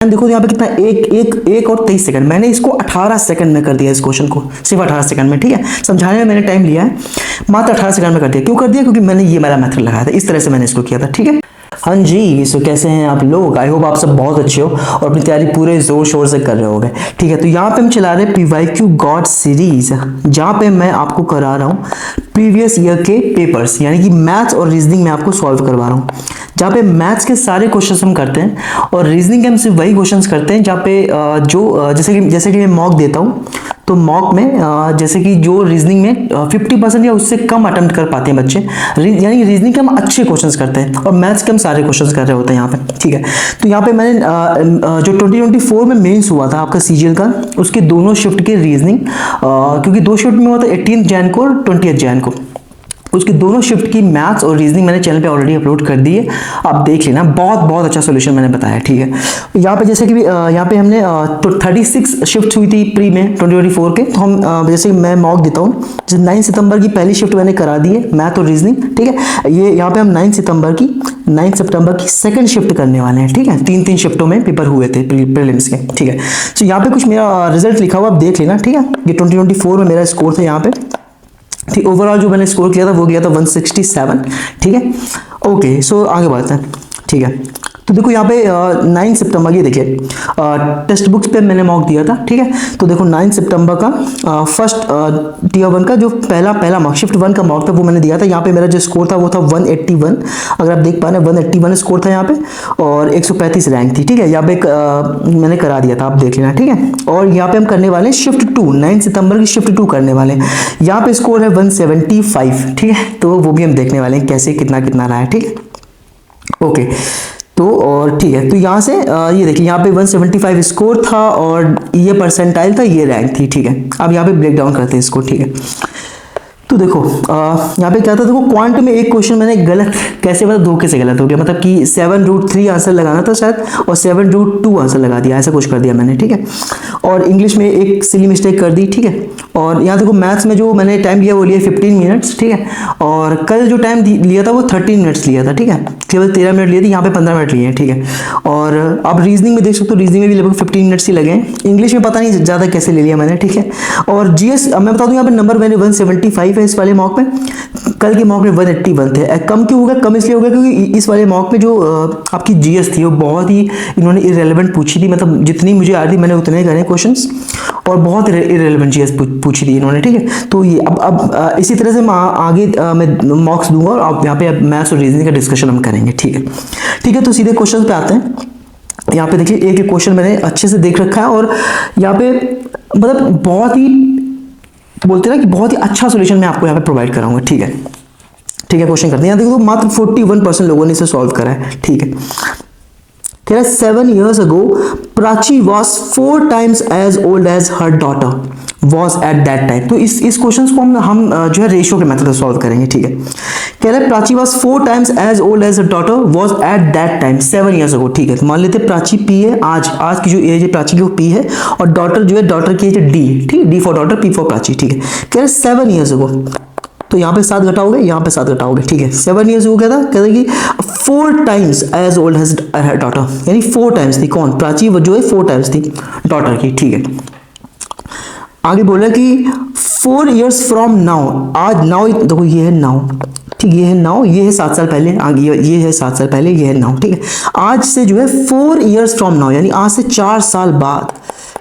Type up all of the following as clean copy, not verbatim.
देखो यहाँ पे कितना एक और 23 सेकंड, मैंने इसको 18 सेकंड में कर दिया इस क्वेश्चन को, सिर्फ 18 सेकंड में, ठीक है। समझाने में मैंने टाइम लिया है, मात्र 18 सेकंड में कर दिया। क्यों कर दिया? क्योंकि मैंने ये मेरा मेथड लगाया था, इस तरह से मैंने इसको किया था, ठीक है। हाँ जी, सो कैसे हैं आप लोग? आई होप आप सब बहुत अच्छे हो और अपनी तैयारी पूरे जोर शोर से कर रहे होगे, ठीक है। तो यहाँ पे हम चला रहे PYQ गॉड सीरीज, जहाँ पे मैं आपको करा रहा हूँ प्रीवियस ईयर के पेपर्स, यानी कि मैथ्स और रीजनिंग में आपको सॉल्व करवा रहा हूँ। जहाँ पे मैथ्स के सारे क्वेश्चंस हम करते हैं और रीजनिंग के हम सिर्फ वही क्वेश्चंस करते हैं जहाँ पे जैसे कि मैं मॉक देता हूँ, तो मॉक में जैसे कि जो रीजनिंग में 50% या उससे कम अटेम्प्ट कर पाते हैं बच्चे, यानी रीजनिंग के हम अच्छे क्वेश्चंस करते हैं और मैथ्स के हम सारे क्वेश्चंस कर रहे होते हैं यहाँ पे, ठीक है। तो यहाँ पे मैंने जो 2024 में मेंस हुआ था आपका CGL का, उसके दोनों शिफ्ट के रीजनिंग, क्योंकि दो शिफ्ट में हुआ था 18 जैन को और 20 जैन को, उसकी दोनों शिफ्ट की मैथ्स और रीजनिंग मैंने चैनल पे ऑलरेडी अपलोड कर दी है, आप देख लेना। बहुत अच्छा सोल्यूशन मैंने बताया, ठीक है। यहाँ पे जैसे कि यहाँ पे हमने 36 शिफ्ट हुई थी प्री में 2024 के, तो हम जैसे मैं मॉक देता हूँ, जैसे 9 सितंबर की पहली शिफ्ट मैंने करा दी है मैथ और रीजनिंग, ठीक है। ये यहाँ पे हम 9 सितंबर की सेकंड शिफ्ट करने वाले हैं, ठीक है। 3 शिफ्टों में पेपर हुए थे प्रीलिम्स के, ठीक है। तो यहाँ पे कुछ मेरा रिजल्ट लिखा हुआ, आप देख लेना, ठीक है। ये 2024 में मेरा स्कोर था यहाँ पे, ठीक। ओवरऑल जो मैंने स्कोर किया था वो किया था 167, ठीक है। ओके, सो आगे बढ़ते हैं, ठीक है। तो देखो यहाँ पे 9 सितंबर, ये देखिए टेक्स्ट बुक्स पे मैंने मॉक दिया था, ठीक है। तो देखो 9 सितंबर का फर्स्ट टीयर 1 का जो पहला मॉक, शिफ्ट 1 का मॉक था, वो मैंने दिया था। यहाँ पे मेरा जो स्कोर था वो था 181, अगर आप देख पा रहे हैं 181 स्कोर था यहाँ पे, और 135 रैंक थी, ठीक है। यहाँ पे मैंने करा दिया था, आप देख लेना, ठीक है। और यहाँ पे हम करने वाले हैं शिफ्ट 2, 9 सितंबर की शिफ्ट 2 करने वाले हैं। यहाँ पे स्कोर है 175, ठीक है। तो वो भी हम देखने वाले हैं कैसे कितना रहा है, ठीक है। ओके, तो और ठीक है, तो यहाँ से ये देखिए यहाँ पे 175 स्कोर था और ये परसेंटाइल था, ये रैंक थी, ठीक है। अब यहाँ पे ब्रेक डाउन करते हैं इसको, ठीक है। तो देखो यहाँ पे क्या था, देखो क्वांट में एक क्वेश्चन मैंने गलत, कैसे मतलब धोखे से गलत हो गया, मतलब कि 7√3 आंसर लगाना था शायद और 7√2 आंसर लगा दिया, ऐसा कुछ कर दिया मैंने, ठीक है। और इंग्लिश में एक सिली मिस्टेक कर दी, ठीक है। और यहाँ देखो मैथ्स में जो मैंने टाइम लिया वो लिया 15 मिनट्स, ठीक है। और कल जो टाइम लिया था वो 13 मिनट्स लिया था, ठीक है। केवल 13 मिनट लिए थे, यहाँ पे 15 मिनट लिए हैं, ठीक है। और आप रीजनिंग में देख सकते हो, रीजनिंग में भी लगभग 15 मिनट्स ही लगे हैं। इंग्लिश में पता नहीं ज़्यादा कैसे ले लिया मैंने, ठीक है। और GS मैं बता दूँ, यहाँ पे नंबर मैंने 175 है इस वाले मॉक में, कल के मॉक में 181 थे। कम क्यों हो गया? कम इसलिए हो गया क्योंकि इस वाले मॉक में जो आपकी GS थी वो बहुत ही इन्होंने इररेलेवेंट पूछी थी, मतलब जितनी मुझे आ रही थी मैंने उतने करे क्वेश्चंस, और बहुत इररेलेवेंट GS पूछी थी इन्होंने, ठीक है। तो ये अब इसी तरह से मैं आगे मैं मॉक्स दूंगा और आप यहाँ पे मैथ्स और रीजनिंग का डिस्कशन हम करेंगे, ठीक है। ठीक है, तो सीधे क्वेश्चन पे आते हैं। यहाँ पे देखिए एक क्वेश्चन मैंने अच्छे से देख रखा है और यहाँ पे मतलब बहुत ही बोलते ना कि बहुत ही अच्छा सॉल्यूशन मैं आपको यहाँ पे प्रोवाइड कराऊंगा, ठीक है। ठीक है, क्वेश्चन करते हैं। यहाँ देखो मात्र 41% लोगों ने इसे सॉल्व करा है, ठीक है। कह रहा है 7 years ago Prachi was 4 times as old as her daughter was at that time। तो इस क्वेश्चन को हम जो है रेशियो के मेथड से सॉल्व करेंगे, ठीक है। कह रहा है Prachi was 4 times as old as her daughter was at that time 7 years ago, ठीक है। तो मान लेते हैं प्राची P है, आज की जो एज है प्राची की वो P है, और डॉटर जो है डॉटर की एज है D, ठीक है। D for daughter, P for Prachi, ठीक है। कह रहा है 7 years ago, तो यहाँ पे 7 घटाओगे, यहाँ पे 7 घटाओगे, ठीक है। 7 years हो गया था, कहता है कि 4 times as old as her daughter, यानी 4 times थी कौन? प्राची, वो जो है 4 times थी डॉटर की, ठीक है। आगे बोला कि 4 years from now, आज नाउ देखो ये है नाउ, ठीक, ये है नाउ, ये है 7 साल पहले, आगे ये है 7 साल पहले, ये है नाउ, ठीक है। आज से जो है 4 years from now, यानी आज से 4 साल बाद,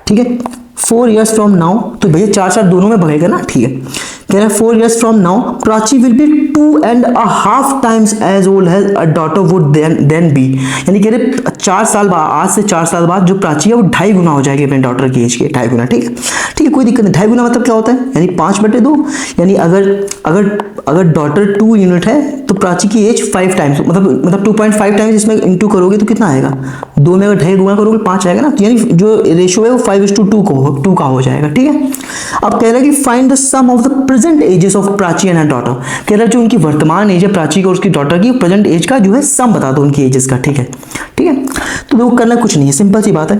ठीक है। 4 years from now, तो भैया 4 दोनों में बढ़ेगा ना, ठीक है। कह रहा है 4 years from now Prachi will be 2.5 times as old as a daughter would then be, यानी कह रहे 4 साल बाद, आज से 4 साल बाद जो प्राची है वो 2.5 गुना हो जाएगी अपने डॉटर की एज के, 2.5 गुना, ठीक है। ठीक है, कोई दिक्कत नहीं। 2.5 गुना मतलब क्या होता है? यानी 5/2, यानी अगर डॉटर 2 यूनिट है तो प्राची की एज 5 टाइम्स, मतलब 2.5 टाइम्स इसमें इंटू करोगे तो कितना आएगा? 2 में अगर 2.5 गुना करोगे 5 आएगा ना, तो यानी जो रेशियो है वो 5:2 का हो जाएगा, ठीक है। अब कह रहा है कि find the sum of the present ages of Prachi and her daughter. कह रहा है जो उनकी वर्तमान एज है प्राची की और उसकी डॉटर की, प्रेजेंट एज का जो है सम बता दो उनकी एजेस का, ठीक है। ठीक है, तो देखो करना कुछ नहीं है, सिंपल सी बात है।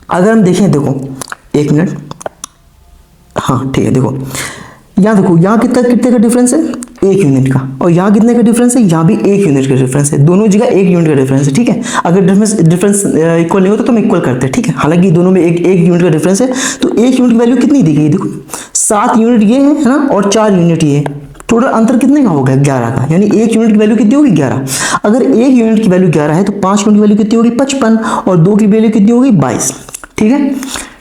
अगर हम देखें, देखो 1 मिनट, हाँ ठीक है, देखो यहाँ देखो यहाँ कितने का डिफरेंस है? 1 यूनिट का, और यहाँ कितने का डिफरेंस है, यहाँ भी 1 यूनिट का डिफरेंस है, दोनों जगह 1 यूनिट का डिफरेंस है, ठीक है। अगर डिफरेंस इक्वल नहीं होता तो हम इक्वल करते हैं, ठीक है। हालांकि दोनों में एक यूनिट का डिफरेंस है, तो 1 यूनिट की वैल्यू कितनी दी गई, देखो 7 यूनिट ये है ना, और 4 यूनिट ये। टोटल अंतर कितने का होगा, 11 का, यानी 1 यूनिट की वैल्यू कितनी होगी, 11। अगर 1 यूनिट की वैल्यू 11 है तो 5 यूनिट की वैल्यू कितनी होगी, 55, और 2 की वैल्यू कितनी होगी, 22, ठीक है।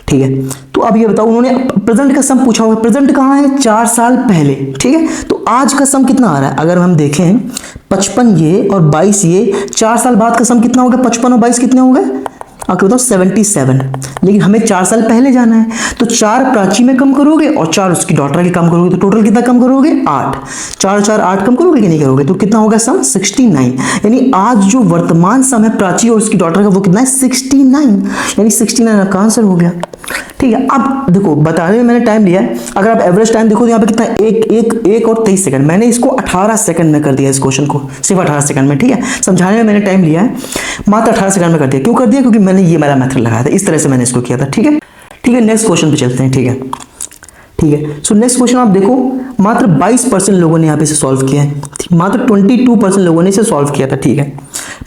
ठीक है, तो अब ये बताओ, उन्होंने प्रेजेंट का सम पूछा हुआ है, प्रेजेंट कहाँ है, 4 साल पहले, ठीक है। तो आज का सम कितना आ रहा है, अगर हम देखें 55 ये और 22 ये, 4 साल बाद का सम कितना होगा, 55 और 22 कितने हो गए, आपको बताओ 77। लेकिन हमें 4 साल पहले जाना है, तो 4 प्राची में कम करोगे और 4 उसकी डॉटर के कम करोगे, तो टोटल कितना कम करोगे, 8। 4 4 8 कम करोगे कि नहीं करोगे, तो कितना होगा सम, 69। यानी आज जो वर्तमान सम है प्राची और उसकी डॉटर का, वो कितना है, 69, यानी 69 का आंसर हो गया, ठीक है। अब देखो, बताने में मैंने टाइम लिया है, अगर आप एवरेज टाइम देखो तो यहाँ पे कितना है, 1 और 23 सेकंड। मैंने इसको 18 सेकंड में कर दिया, इस क्वेश्चन को सिर्फ 18 सेकंड में, ठीक है। समझाने में मैंने टाइम लिया है, मात्र 18 सेकंड में कर दिया। क्यों कर दिया, क्योंकि मैंने ये वाला मेथड लगाया था, इस तरह से मैंने इसको किया था, ठीक है। ठीक है, नेक्स्ट क्वेश्चन पे चलते हैं, ठीक है। ठीक है, सो नेक्स्ट क्वेश्चन आप देखो, मात्र 22% लोगों ने यहाँ पे इसे सॉल्व किया है, मात्र 22% लोगों ने इसे सॉल्व किया था, ठीक है।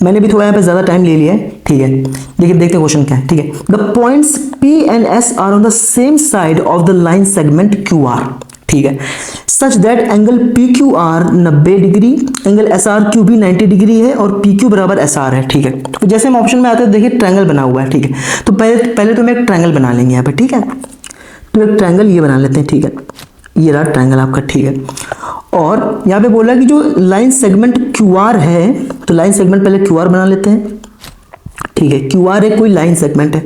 मैंने भी थोड़ा यहाँ पे ज्यादा टाइम ले लिया है, ठीक है। देखिए, देखते क्वेश्चन क्या है, ठीक है। The points P and S are on the same side of the line segment QR, ठीक है, such that angle PQR 90 degree, angle SRQ भी 90 डिग्री है, और PQ बराबर SR है, ठीक है। तो जैसे हम ऑप्शन में आते हैं, देखिए ट्रायंगल बना हुआ है, ठीक है। तो पहले तो हम एक ट्रायंगल बना लेंगे यहाँ पे, ठीक है। तो एक ट्रायंगल ये बना लेते हैं, ठीक है। ये रहा ट्रायंगल आपका, ठीक है। और यहाँ पे बोला कि जो लाइन सेगमेंट QR है, तो लाइन सेगमेंट पहले QR बना लेते हैं, ठीक है। QR एक कोई लाइन सेगमेंट है,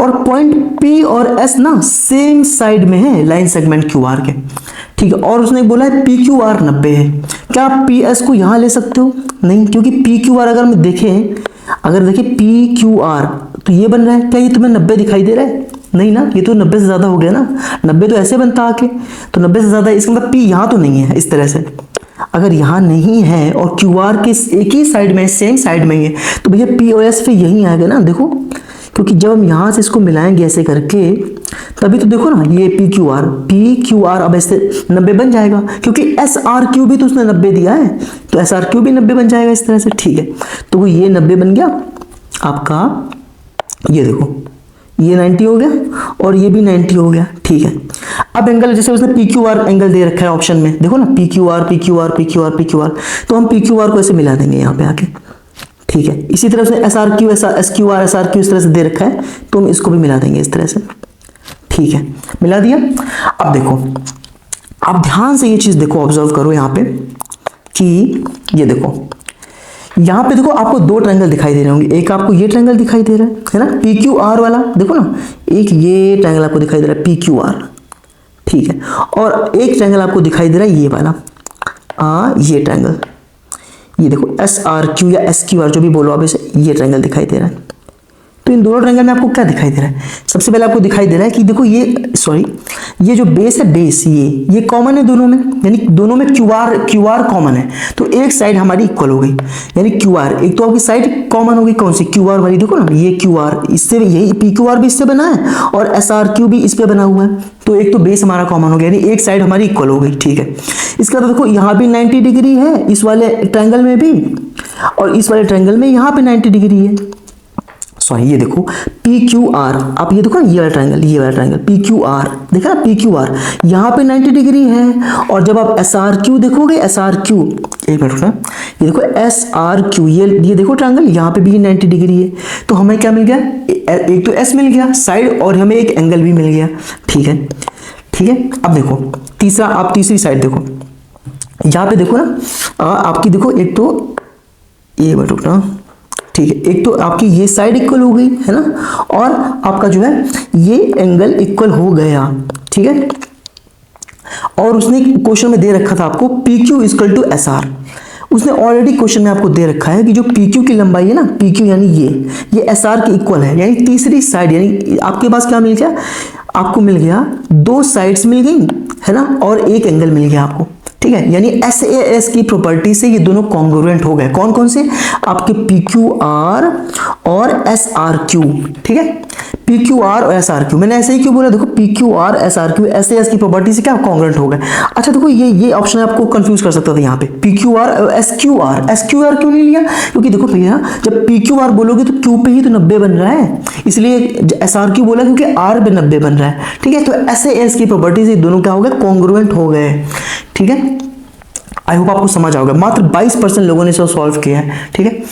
और पॉइंट P और S ना सेम साइड में है लाइन सेगमेंट QR के, ठीक है। और उसने बोला है PQR 90 है। क्या आप PS को यहाँ ले सकते हो, नहीं, क्योंकि PQR अगर हम देखें, अगर देखिए PQR, तो ये बन रहा है, क्या ये तुम्हें 90 दिखाई दे रहा है, नहीं ना, ये तो 90 से ज्यादा हो गया ना, 90 तो ऐसे बनता आके, तो 90 से ज्यादा, इसका मतलब P यहाँ तो नहीं है, इस तरह से। अगर यहाँ नहीं है और QR के एक ही साइड में, सेम साइड में है, तो भैया P और S फिर यही आएगा ना, देखो, क्योंकि जब हम यहाँ से इसको मिलाएंगे ऐसे करके, तभी तो देखो ना, ये PQR अब ऐसे 90 बन जाएगा, क्योंकि SRQ भी तो उसने 90 दिया है, तो SRQ भी 90 बन जाएगा इस तरह से, ठीक है। तो ये 90 बन गया आपका, ये देखो, ये 90 हो गया और ये भी 90 हो गया, ठीक है। अब एंगल जैसे उसने PQR एंगल दे रखा है ऑप्शन में, देखो ना, PQR, तो हम PQR को ऐसे मिला देंगे यहाँ पे आके, ठीक है। इसी तरह उसने SQR इस तरह से दे रखा है, तो हम इसको भी मिला देंगे इस तरह से, ठीक है, मिला दिया। अब देखो, आप ध्यान से ये चीज देखो, ऑब्जर्व करो यहाँ पे कि ये देखो, यहाँ पे देखो आपको 2 ट्रायंगल दिखाई दे रहे होंगे, एक आपको ये ट्रायंगल दिखाई दे रहा है ना, PQR वाला, देखो ना, एक ये ट्रायंगल आपको दिखाई दे रहा है PQR, ठीक है। और एक ट्रायंगल आपको दिखाई दे रहा है ये वाला, ये ट्रायंगल, ये देखो SRQ या SQR जो भी बोलो आप इसे, ये ट्रायंगल दिखाई दे रहा है। तो इन दोनों ट्रायंगल में आपको क्या दिखाई दे रहा है, सबसे पहले आपको दिखाई दे रहा है कि देखो ये जो बेस है, बेस ये कॉमन है दोनों में, यानी दोनों में QR कॉमन है, तो एक साइड हमारी इक्वल हो गई, यानी QR, एक तो आपकी साइड कॉमन होगी, कौन सी, QR वाली, देखो ना, ये QR इससे, यही PQR भी इससे बना है और SRQ भी इस पे बना हुआ है, तो एक तो बेस हमारा कॉमन हो गया, यानी एक साइड हमारी इक्वल हो गई, ठीक है। इसका तो देखो यहाँ भी 90 डिग्री है, इस वाले ट्रायंगल में भी, और इस वाले ट्रायंगल में यहाँ पे 90 डिग्री है। सॉरी, ये देखो PQR, आप ये देखो ना, ये वाला ट्रायंगल PQR, देखा ना, PQR यहाँ पे 90 डिग्री है, और जब आप SRQ देखोगे, SRQ, एक मिनट ना, ये देखो SRQ, ये देखो ट्रायंगल, यहाँ पे भी 90 डिग्री है, तो हमें क्या मिल गया, एक तो S मिल गया साइड, और हमें एक एंगल भी मिल गया, ठीक है, ठीक है। अब देखो तीसरा, आप तीसरी साइड देखो, यहाँ पे देखो ना, आपकी देखो, एक तो ये मिनट ना, ठीक है, एक तो आपकी ये साइड इक्वल हो गई है ना, और आपका जो है ये एंगल इक्वल हो गया, ठीक है। और उसने क्वेश्चन में दे रखा था आपको PQ इक्वल टू SR, उसने ऑलरेडी क्वेश्चन में आपको दे रखा है कि जो PQ की लंबाई है ना, PQ यानी ये SR के इक्वल है, यानी तीसरी साइड, यानी आपके पास क्या मिल गया, आपको मिल गया 2 साइड्स मिल गई है ना, और एक एंगल मिल गया आपको, ठीक है। यानी SAS की प्रॉपर्टी से ये दोनों कॉन्ग्रुएंट हो गए, कौन कौन से, आपके PQR और SRQ, ठीक है। PQR और SRQ, मैंने ऐसे ही क्यों बोला, देखो PQR SRQ ऐसे एस की प्रॉपर्टी से क्या कॉन्ग्रुएंट हो गए। अच्छा देखो ये ऑप्शन आपको कंफ्यूज कर सकता था यहाँ पे, PQR और SQR क्यों नहीं लिया, क्योंकि देखो भैया जब PQR बोलोगे तो Q पे ही तो 90 बन रहा है, इसलिए SRQ बोला क्योंकि R पे 90 बन रहा है, ठीक है। तो ऐसे एस की प्रॉपर्टी से दोनों क्या हो गए, कॉन्ग्रुएंट हो गए, ठीक है। आई होप आपको समझ आओगे। मात्र 22% लोगों ने इसे सॉल्व किया है, ठीक है।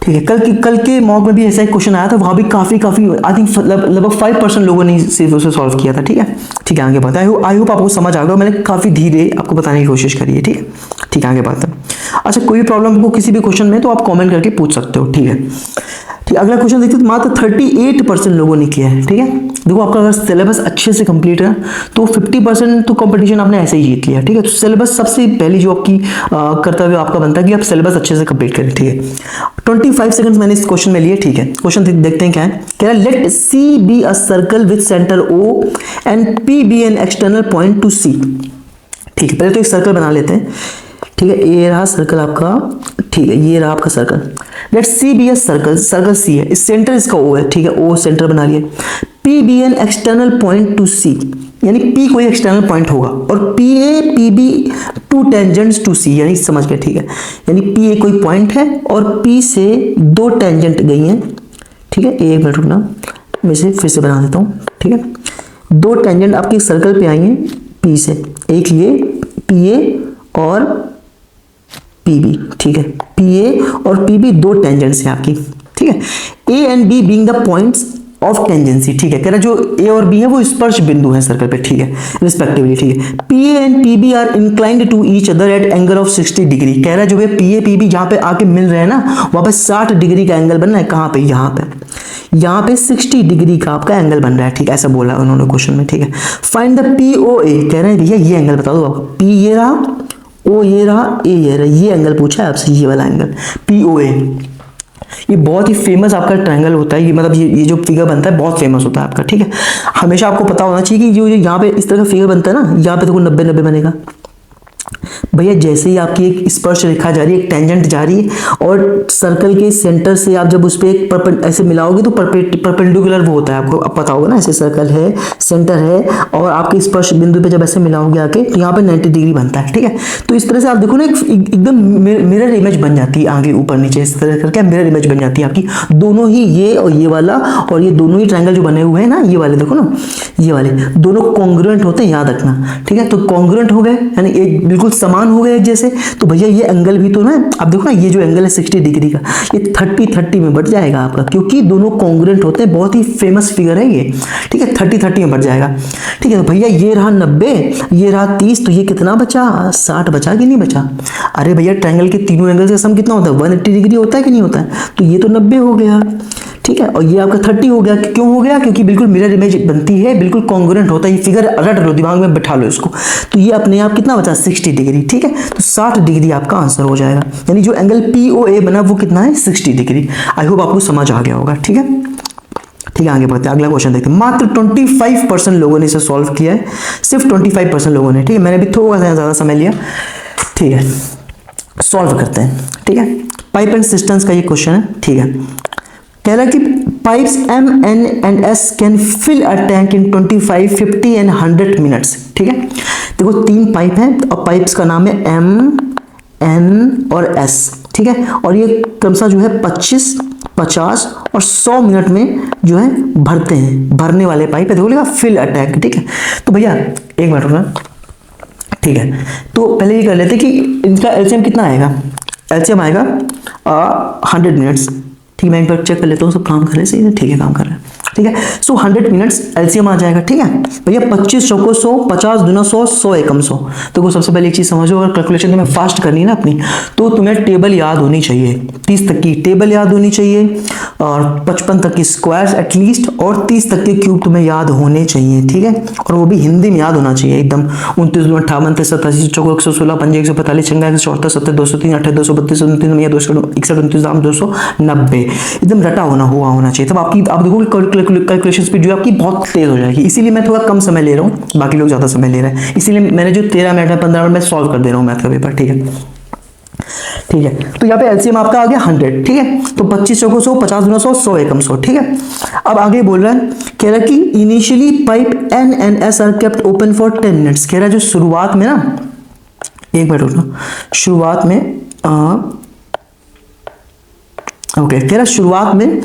ठीक है, कल के मॉक में भी ऐसा एक क्वेश्चन आया था, वहां भी काफी आई थिंक लगभग 5% लोगों ने सिर्फ उसे सॉल्व किया था, ठीक है। ठीक है, आगे बढ़ते हैं। आई होप आपको समझ आ गया, मैंने काफी धीरे आपको बताने की कोशिश करी है, ठीक है। ठीक है, आगे बढ़ते हैं। अच्छा, कोई भी प्रॉब्लम हो किसी भी क्वेश्चन में तो आप कमेंट करके पूछ सकते हो, ठीक है। ठीक, अगला क्वेश्चन देखते हैं। मात्र 38% लोगों ने किया है, ठीक है। देखो आपका अगर सिलेबस अच्छे से कंप्लीट है तो 50% तो कंपटीशन आपने ऐसे ही जीत लिया, ठीक है। तो सिलेबस सबसे पहली जो आपकी कर्तव्य आपका बनता है कि आप सिलेबस अच्छे से कंप्लीट करें, ठीक है। 25 सेकंड्स मैंने इस क्वेश्चन में लिए, ठीक है। क्वेश्चन देखते हैं क्या है। कह रहा है let C be a circle with centre O and P be an external point to C. ठीक है, पहले तो एक सर्कल बना लेते हैं, ठीक है। ये रहा सर्कल आपका, ठीक है, ये रहा आपका circle. Let C be a circle, circle C है, इस सेंटर इसका ओ है, ठीक है, ओ सेंटर बना लिया। P be an external point to C, यानी पी कोई एक्सटर्नल पॉइंट होगा और P A P B two tangents to C, यानी समझ गए, ठीक है। यानी पी ए कोई पॉइंट है और पी से दो टेंजेंट गई हैं, ठीक है। एक मिनट रुकना, मैं इसे फिर से बना देता हूँ, ठीक है। दो टेंजेंट आपके सर्कल पे आई हैं पी से, एक ये पी ए और पी बी, ठीक है। पी ए और पी बी दो टेंजेंट्स हैं आपकी, ठीक है। A and B being the points of tangency, ठीक है। कह रहा जो ए और बी है वो स्पर्श बिंदु है सर्कल पे, ठीक है, रिस्पेक्टिवली, ठीक है। P A and P B are inclined to each other at angle of 60 degree. कह रहा जो है पी ए पी बी जहां पे आके मिल रहे हैं ना, वहां पे 60 डिग्री का एंगल बन रहा है। कहां पे, यहाँ पे 60 डिग्री का आपका एंगल बन रहा है, ठीक है, ऐसा बोला उन्होंने क्वेश्चन में, ठीक है। फाइंड द पी ओ ए, कह रहे हैं भैया ये एंगल बता दो आप, पी ये रहा, ओ ये रहा, ए ये रहा, ये एंगल पूछा है आपसे, ये वाला एंगल पी ओ ए। ये बहुत ही फेमस आपका ट्रायंगल होता है, ये मतलब ये जो फिगर बनता है बहुत फेमस होता है आपका, ठीक है। हमेशा आपको पता होना चाहिए कि जो यहाँ पे इस तरह का फिगर बनता है ना, यहाँ पे देखो 90-90 बनेगा भैया। जैसे ही आपकी एक स्पर्श रेखा जा रही है, एक टेंजेंट जा रही है और सर्कल के सेंटर से आप जब उस पर एक ऐसे मिलाओगे तो परपेंडिकुलर वो होता है, आपको अब पता होगा ना, ऐसे सर्कल है, सेंटर है और आपके स्पर्श बिंदु पे जब ऐसे मिलाओगे आके तो यहाँ पे 90 डिग्री बनता है, ठीक है। तो इस तरह से आप देखो ना, एकदम मिरर इमेज बन जाती है आगे ऊपर नीचे, इस तरह करके मिरर इमेज बन जाती है आपकी। दोनों ही ये और ये वाला और ये दोनों ही ट्रायंगल जो बने हुए हैं ना, ये वाले देखो ना, ये वाले दोनों कॉन्ग्रुएंट होते हैं, याद रखना, ठीक है। तो कॉन्ग्रुएंट हो गए यानी एक बिल्कुल समान हो गए एक जैसे। तो भैया ये एंगल भी तो ना, आप देखो ना, ये जो एंगल है 60 डिग्री का, ये 30-30 में बढ़ जाएगा आपका, क्योंकि दोनों कॉन्ग्रुएंट होते हैं। बहुत ही फेमस फिगर है ये, ठीक है। 30-30 में बढ़ जाएगा, ठीक है। तो भैया ये रहा 90, ये रहा 30, तो ये कितना बचा, 60 बचा कि नहीं बचा। अरे भैया ट्रायंगल के तीनों एंगल का सम कितना होता है, 180 डिग्री होता है कि नहीं होता है। तो ये तो 90 हो गया, ठीक है, और ये आपका 30 हो गया। क्यों हो गया, क्योंकि बिल्कुल मिरर इमेज बनती है, बिल्कुल कॉन्ग्रुएंट होता है। ये फिगर रट लो, दिमाग में बैठा लो इसको। तो ये अपने आप कितना बचा, 60 डिग्री, ठीक है। तो 60 डिग्री आपका आंसर हो जाएगा, यानी जो एंगल पी ओ ए बना वो कितना है, 60 डिग्री। आई होप आपको समझ आ गया होगा, ठीक है। ठीक है, आगे बढ़ते हैं, अगला क्वेश्चन देखते हैं। मात्र 25% लोगों ने इसे सॉल्व किया है, सिर्फ 25% लोगों ने, ठीक है। मैंने भी थोड़ा सा ज्यादा समय लिया, ठीक है। सॉल्व करते हैं, ठीक है। पाइप एंड सिस्टम्स का ये क्वेश्चन है, ठीक है। कह रहा है कि pipes M, N and S can fill a tank in 25, 50 and 100 minutes, ठीक है। देखो 3 पाइप हैं और पाइप्स का नाम है M, N और S, ठीक है। और ये क्रमशः जो है 25, 50 और 100 मिनट में जो है भरते हैं, भरने वाले पाइप है। देखो लिखा फिल अ टैंक, ठीक है। तो भैया एक मिनट रुकना, ठीक है। तो पहले ये कर लेते कि इनका एलसीएम कितना आएगा। एलसीएम आएगा 100 मिनट्स, ठीक है। मैं एक बार चेक कर लेता हूँ सब काम कर रहे सही है, ठीक है, काम कर रहे हैं, ठीक है। सो 100 मिनट्स एलसीएम आ जाएगा, ठीक है भैया। 25 चौको 100, 50 दूना 100, 100 एकम 100। तो सबसे पहले एक चीज समझो, अगर कैलकुलेशन तुम्हें फास्ट करनी है ना अपनी, तो तुम्हें टेबल याद होनी चाहिए, 30 तक की टेबल याद होनी चाहिए और 55 तक की स्क्वायर्स एटलीस्ट, और 30 तक के क्यूब तुम्हें याद होने चाहिए, ठीक है। और वो भी हिंदी में याद होना चाहिए एकदम। 29, 58, 87, चौको 116, 5, 145, 174, 70, 203, 28, 232, 29, 261, 29, 290 एकदम रटा होना चाहिए। तब आपकी आप देखोगे कैलकुलेशन स्पीड जो है आपकी बहुत तेज हो जाएगी। इसीलिए मैं थोड़ा कम समय ले रहा हूँ, बाकी लोग ज्यादा समय ले रहे हैं, इसीलिए मैंने जो 13 मिनट में 15 मिनट में सॉल्व कर दे रहा हूँ मैथ का पेपर, ठीक है। ठीक है। तो यहाँ पे एलसीएम आपका आ गया 100, ठीक है। तो 25 को 100, 50 गुना 100, 100 एकम 100, ठीक है। अब आगे बोल रहा है, कह रहा है कि initially pipe N and S are kept open for 10 minutes. कह रहा है जो शुरुआत में ना, एक मिनट रुकना, शुरुआत में ओके, कह रहा शुरुआत में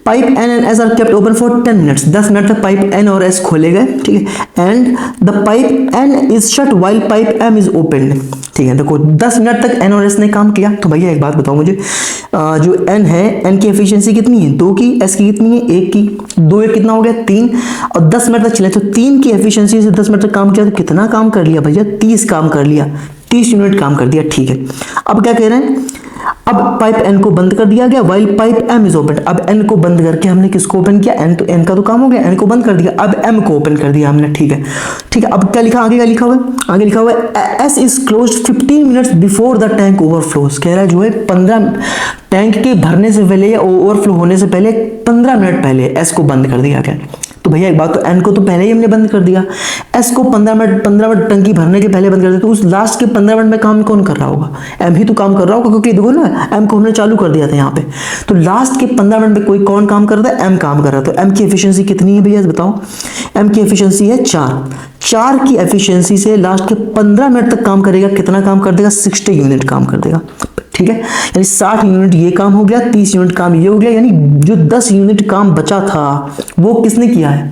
pipe N and S are kept open for 10 minutes, 10 minute तक पाइप एन और एस खोले गए, ठीक है। And the pipe N is shut while pipe M is open, ठीक है। देखो 10 मिनट तक एन और एस ने काम किया। तो भैया एक बात बताओ मुझे, जो एन है, एन की एफिशिएंसी कितनी है, 2 की, एस की कितनी है, 1 की, 2 एक कितना हो गया 3, और 10 मिनट तक चले तो 3 की एफिशिएंसी से 10 मिनट तक काम किया तो कितना काम कर लिया भैया, 30 काम कर लिया, 30 यूनिट काम कर दिया, ठीक है। अब क्या कह रहे हैं, अब पाइप एन को बंद कर दिया गया while pipe M is open. अब एन को बंद करके हमने किसको ओपन किया, एन, तो एन का तो काम हो गया, एन को बंद कर दिया, अब एम को ओपन कर दिया हमने, ठीक है। ठीक है, अब क्या लिखा, आगे क्या लिखा हुआ है, आगे लिखा हुआ है S is closed 15 minutes before the tank overflows. कह रहा है जो है 15 टैंक के भरने से पहले या ओवरफ्लो होने से पहले 15 मिनट पहले एस को बंद कर दिया गया। तो भैया एक बात, तो एन को तो पहले ही हमने बंद कर दिया, एस को 15 मिनट टंकी भरने के पहले बंद कर दिया, तो उस लास्ट के 15 मिनट में काम कौन कर रहा होगा, एम ही तो काम कर रहा होगा, क्योंकि देखो ना एम को हमने चालू कर दिया था यहाँ पे। तो लास्ट के 15 मिनट में कोई कौन काम कर रहा है, एम काम कर रहा है। तो एम की एफिशिएंसी कितनी है भैया बताओ, एम की एफिशिएंसी है 4 की एफिशिएंसी से लास्ट के 15 मिनट तक काम करेगा, कितना काम कर देगा, 60 यूनिट काम कर देगा, ठीक है। यानी 60 यूनिट ये काम हो गया, 30 यूनिट काम ये हो गया, यानी जो 10 यूनिट काम बचा था वो किसने किया है,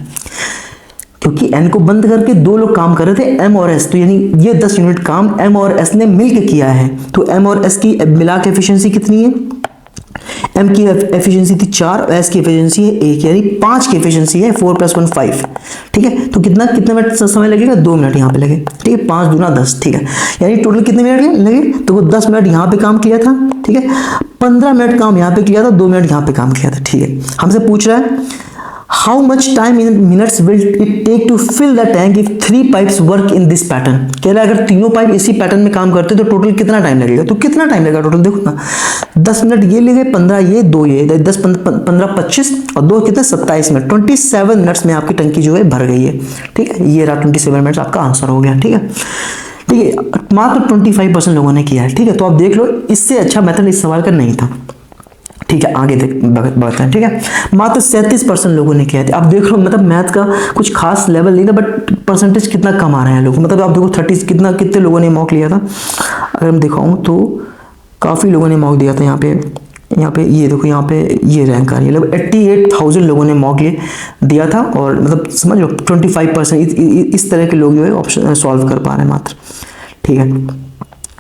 क्योंकि एन को बंद करके 2 लोग काम कर रहे थे, एम और एस, तो यानी ये 10 यूनिट काम एम और एस ने मिलकर किया है। तो एम और एस की मिला के एफिशिएंसी कितनी है, एम की एफिशिएंसी थी 4 और एस की एफिशिएंसी है 1, यानी 5 की एफिशिएंसी है, 4 + 1 5, ठीक है। तो कितने मिनट समय लगेगा, 2 मिनट यहाँ पे लगे, ठीक है, 5 दूना 10, ठीक है। यानी टोटल कितने मिनट लगे, तो वो 10 मिनट यहाँ पे काम किया था, ठीक है, 15 मिनट काम यहाँ पे किया था, 2 मिनट यहाँ पे काम किया था, ठीक है। हमसे पूछ रहा है how much time in minutes will it take to fill the tank if 3 pipes work in this pattern. कह रहा है अगर तीनों पाइप इसी पैटर्न में काम करते तो टोटल कितना टाइम लगेगा, तो कितना टाइम लगेगा टोटल, देखो ना 10 मिनट ये लगे, 15 ये, 2 ये, 10 15 25 और 2 कितने 27 मिनट, 27 मिनट्स में आपकी टंकी जो है भर गई है, ठीक है। ये रहा 27 मिनट्स आपका आंसर हो गया, ठीक है। ठीक है, मात्र 25% लोगों ने किया है, ठीक है। तो आप देख लो, इससे अच्छा मेथड इस सवाल का नहीं था, ठीक है। आगे बढ़ते हैं, ठीक है। मात्र 37% लोगों ने किया था। अब देख लो, मतलब मैथ का कुछ खास लेवल नहीं था, बट परसेंटेज कितना कम आ रहे हैं लोग, मतलब आप देखो 30 कितने लोगों ने मॉक लिया था, अगर मैं दिखाऊं तो काफ़ी लोगों ने मॉक दिया था। यहाँ पे ये देखो, यहाँ पे ये रैंक आ रही है, मतलब 88,000 लोगों ने मॉक दिया था, और मतलब समझ लो 25% इस तरह के लोग जो है ऑप्शन सॉल्व कर पा रहे हैं मात्र, ठीक है।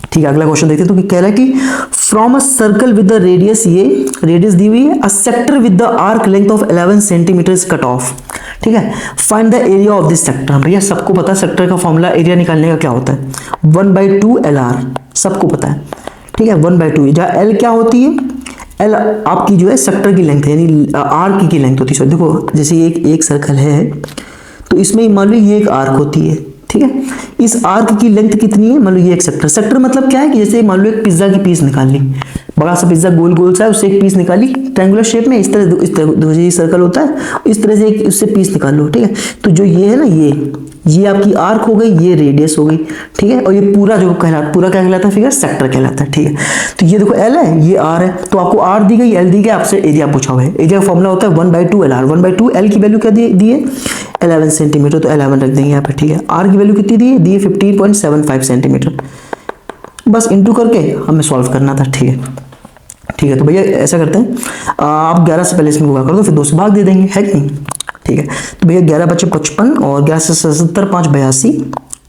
ठीक है, अगला क्वेश्चन देखते हैं। तो कह रहा है कि from a circle with the radius, ये रेडियस दी हुई है, a sector with the arc length of 11 centimetre is cut off, ठीक है। Find the area of this sector. भैया सबको पता है सेक्टर का फॉर्मूला एरिया निकालने का क्या होता है, 1/2 LR, सबको पता है, ठीक है। 1/2, जहाँ L क्या होती है, L आपकी जो है सेक्टर की लेंथ है, यानी आर्क की लेंथ होती है। देखो जैसे एक सर्कल है, तो इसमें मान लो ये एक आर्क होती है, ठीक है। इस आर्क की लेंथ कितनी है, मान लो ये एक सेक्टर मतलब क्या है कि जैसे मान लो एक पिज्जा की पीस निकाल ली, बड़ा सा पिज्जा गोल गोल सा है, उससे एक पीस निकाली ट्रायंगुलर शेप में, इस तरह ये सर्कल होता है, इस तरह से एक उससे पीस निकाल लो, ठीक है। तो जो ये है ना, ये आपकी आर्क हो गई, ये रेडियस हो गई, ठीक है। और ये पूरा जो पूरा क्या कहलाता है, फिगर सेक्टर कहलाता है, ठीक है। तो ये देखो L है, ये R है, तो आपको R दी गई, L दी गई, आपसे एरिया पूछा हुआ है। एरिया का फॉर्मूला होता है 1/2 LR। 1/2 L की वैल्यू क्या दी है 11 सेंटीमीटर, तो 11 रख देंगे यहाँ पे, ठीक है। R की वैल्यू कितनी दी है 15.75 सेंटीमीटर, बस इंटू करके हमें सॉल्व करना था, ठीक है। ठीक है, तो भैया ऐसा करते हैं, आप 11 से पहले इसमें होगा कर दो, फिर 2 से भाग दे देंगे, है कि नहीं, ठीक है। तो भैया 11 बचे 55 और 11 से 77, 5 82,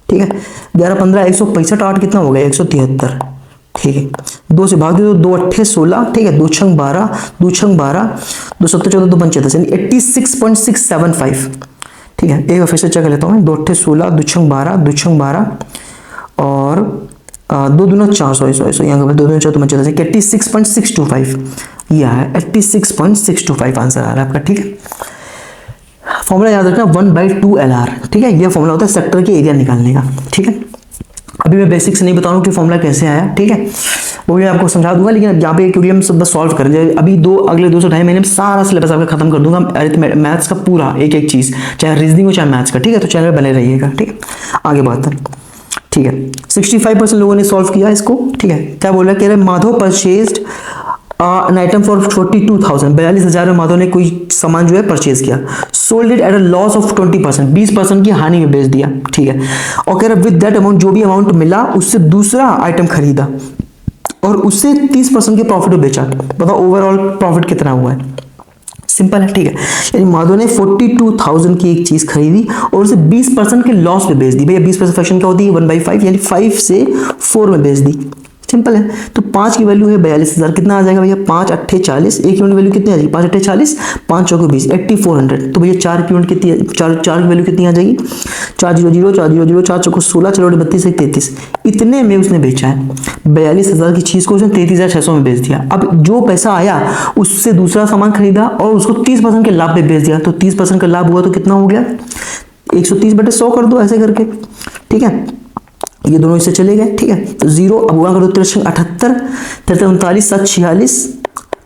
ठीक है। 11 15 165, 8 कितना हो गया 173, ठीक है। 2 से भाग दे दो, 2 8 16, ठीक है। 2 6 12, 2 6 12, 2 7 14, 2 5 10, यानी 86.675, ठीक है। एक बार फिर से चेक कर लेता हूँ, 2 8 16, 2 6 12, 2 6 12 और 2 दूना 4, 100 यहाँ 2 दूना 4, 2 5 10, 86.625, यह है 86.625 आंसर आ रहा है आपका, ठीक है। फॉर्मूला याद रखना 1/2 LR, ठीक है। यह फॉर्मूला होता है सेक्टर के एरिया निकालने का, ठीक है। अभी मैं बेसिक से नहीं बता रहा हूँ कि फॉर्मूला कैसे आया, ठीक है, वो मैं आपको समझा दूंगा, लेकिन यहाँ पे क्योंकि हम सब बस सॉल्व करेंगे अभी अगले 2 से 2.5 महीने में सारा सिलेबस आपका खत्म कर दूंगा, मैथ्स का पूरा एक चीज, चाहे रीजनिंग हो चाहे मैथ्स का, ठीक है। तो चैनल पर बने रहिएगा, ठीक है। आगे बढ़ते हैं, ठीक है। 65% लोगों ने सॉल्व किया इसको, ठीक है। क्या बोल रहा है, कह रहे Madhav purchased an item for 42,000, 42,000 में माधव ने कोई सामान जो है परचेज किया। Sold it at a loss of 20%, 20% की हानि में बेच दिया, ठीक है। और कह रहा विद दैट अमाउंट, जो भी अमाउंट मिला उससे दूसरा आइटम खरीदा और उससे 30% के प्रॉफिट में बेचा। बताओ ओवरऑल प्रॉफिट कितना हुआ है। सिंपल है, ठीक है। यानी माधव ने 42,000 की एक चीज खरीदी और उसे 20% के लॉस में बेच दी। भैया 20% फ्रैक्शन क्या होती है, 1/5, यानी 5 से 4 में बेच दी। सिंपल है। तो 5 की वैल्यू है 42,000, कितना आ जाएगा भैया, 5 अट्ठे 40, एक यूनिट वैल्यू कितनी आ जाएगी, 5 अट्ठे 40, 5 चौके 20, 8400। तो भैया 4 की यूनिट कितनी, 4 की वैल्यू कितनी आ जाएगी, 400, 400, 4 चौको 16, 4 32, 33, इतने में उसने बेचा है। 42,000 की चीज को उसने 33,600 में बेच दिया। अब जो पैसा आया उससे दूसरा सामान खरीदा और उसको 30% के लाभ पे बेच दिया। तो 30% का लाभ हुआ तो कितना हो गया, 130/100 कर दो ऐसे करके, ठीक है। ये दोनों इससे चले गए, ठीक है। तो 0 अब गुणा करो, 73, 78, 39, 7, 46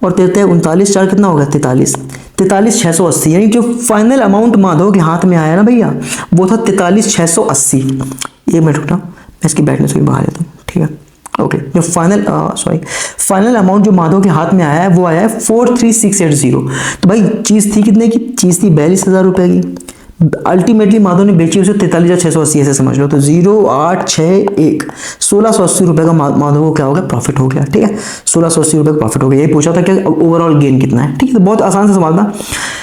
और 39, 4 कितना होगा, 43, 43,680। यानी जो फाइनल अमाउंट माधव के हाथ में आया ना भैया, वो था 43,680। ये मिनट रुकना, मैं इसकी ब्राइटनेस को बढ़ा देता हूँ, ठीक है। ओके, जो फाइनल अमाउंट जो माधव के हाथ में आया है वो आया है 43,680। तो भाई चीज थी कितने की, चीज थी 42,000 रुपए की। अल्टीमेटली माधव ने बेची उसे 43,680 ऐसे समझ लो। तो 0,861, 1680 रुपए का माधव को क्या हो गया, प्रॉफिट हो गया, ठीक है। 1680 रुपए का प्रॉफिट हो गया। ये पूछा था कि ओवरऑल गेन कितना है, ठीक है। तो बहुत आसान से सवाल था,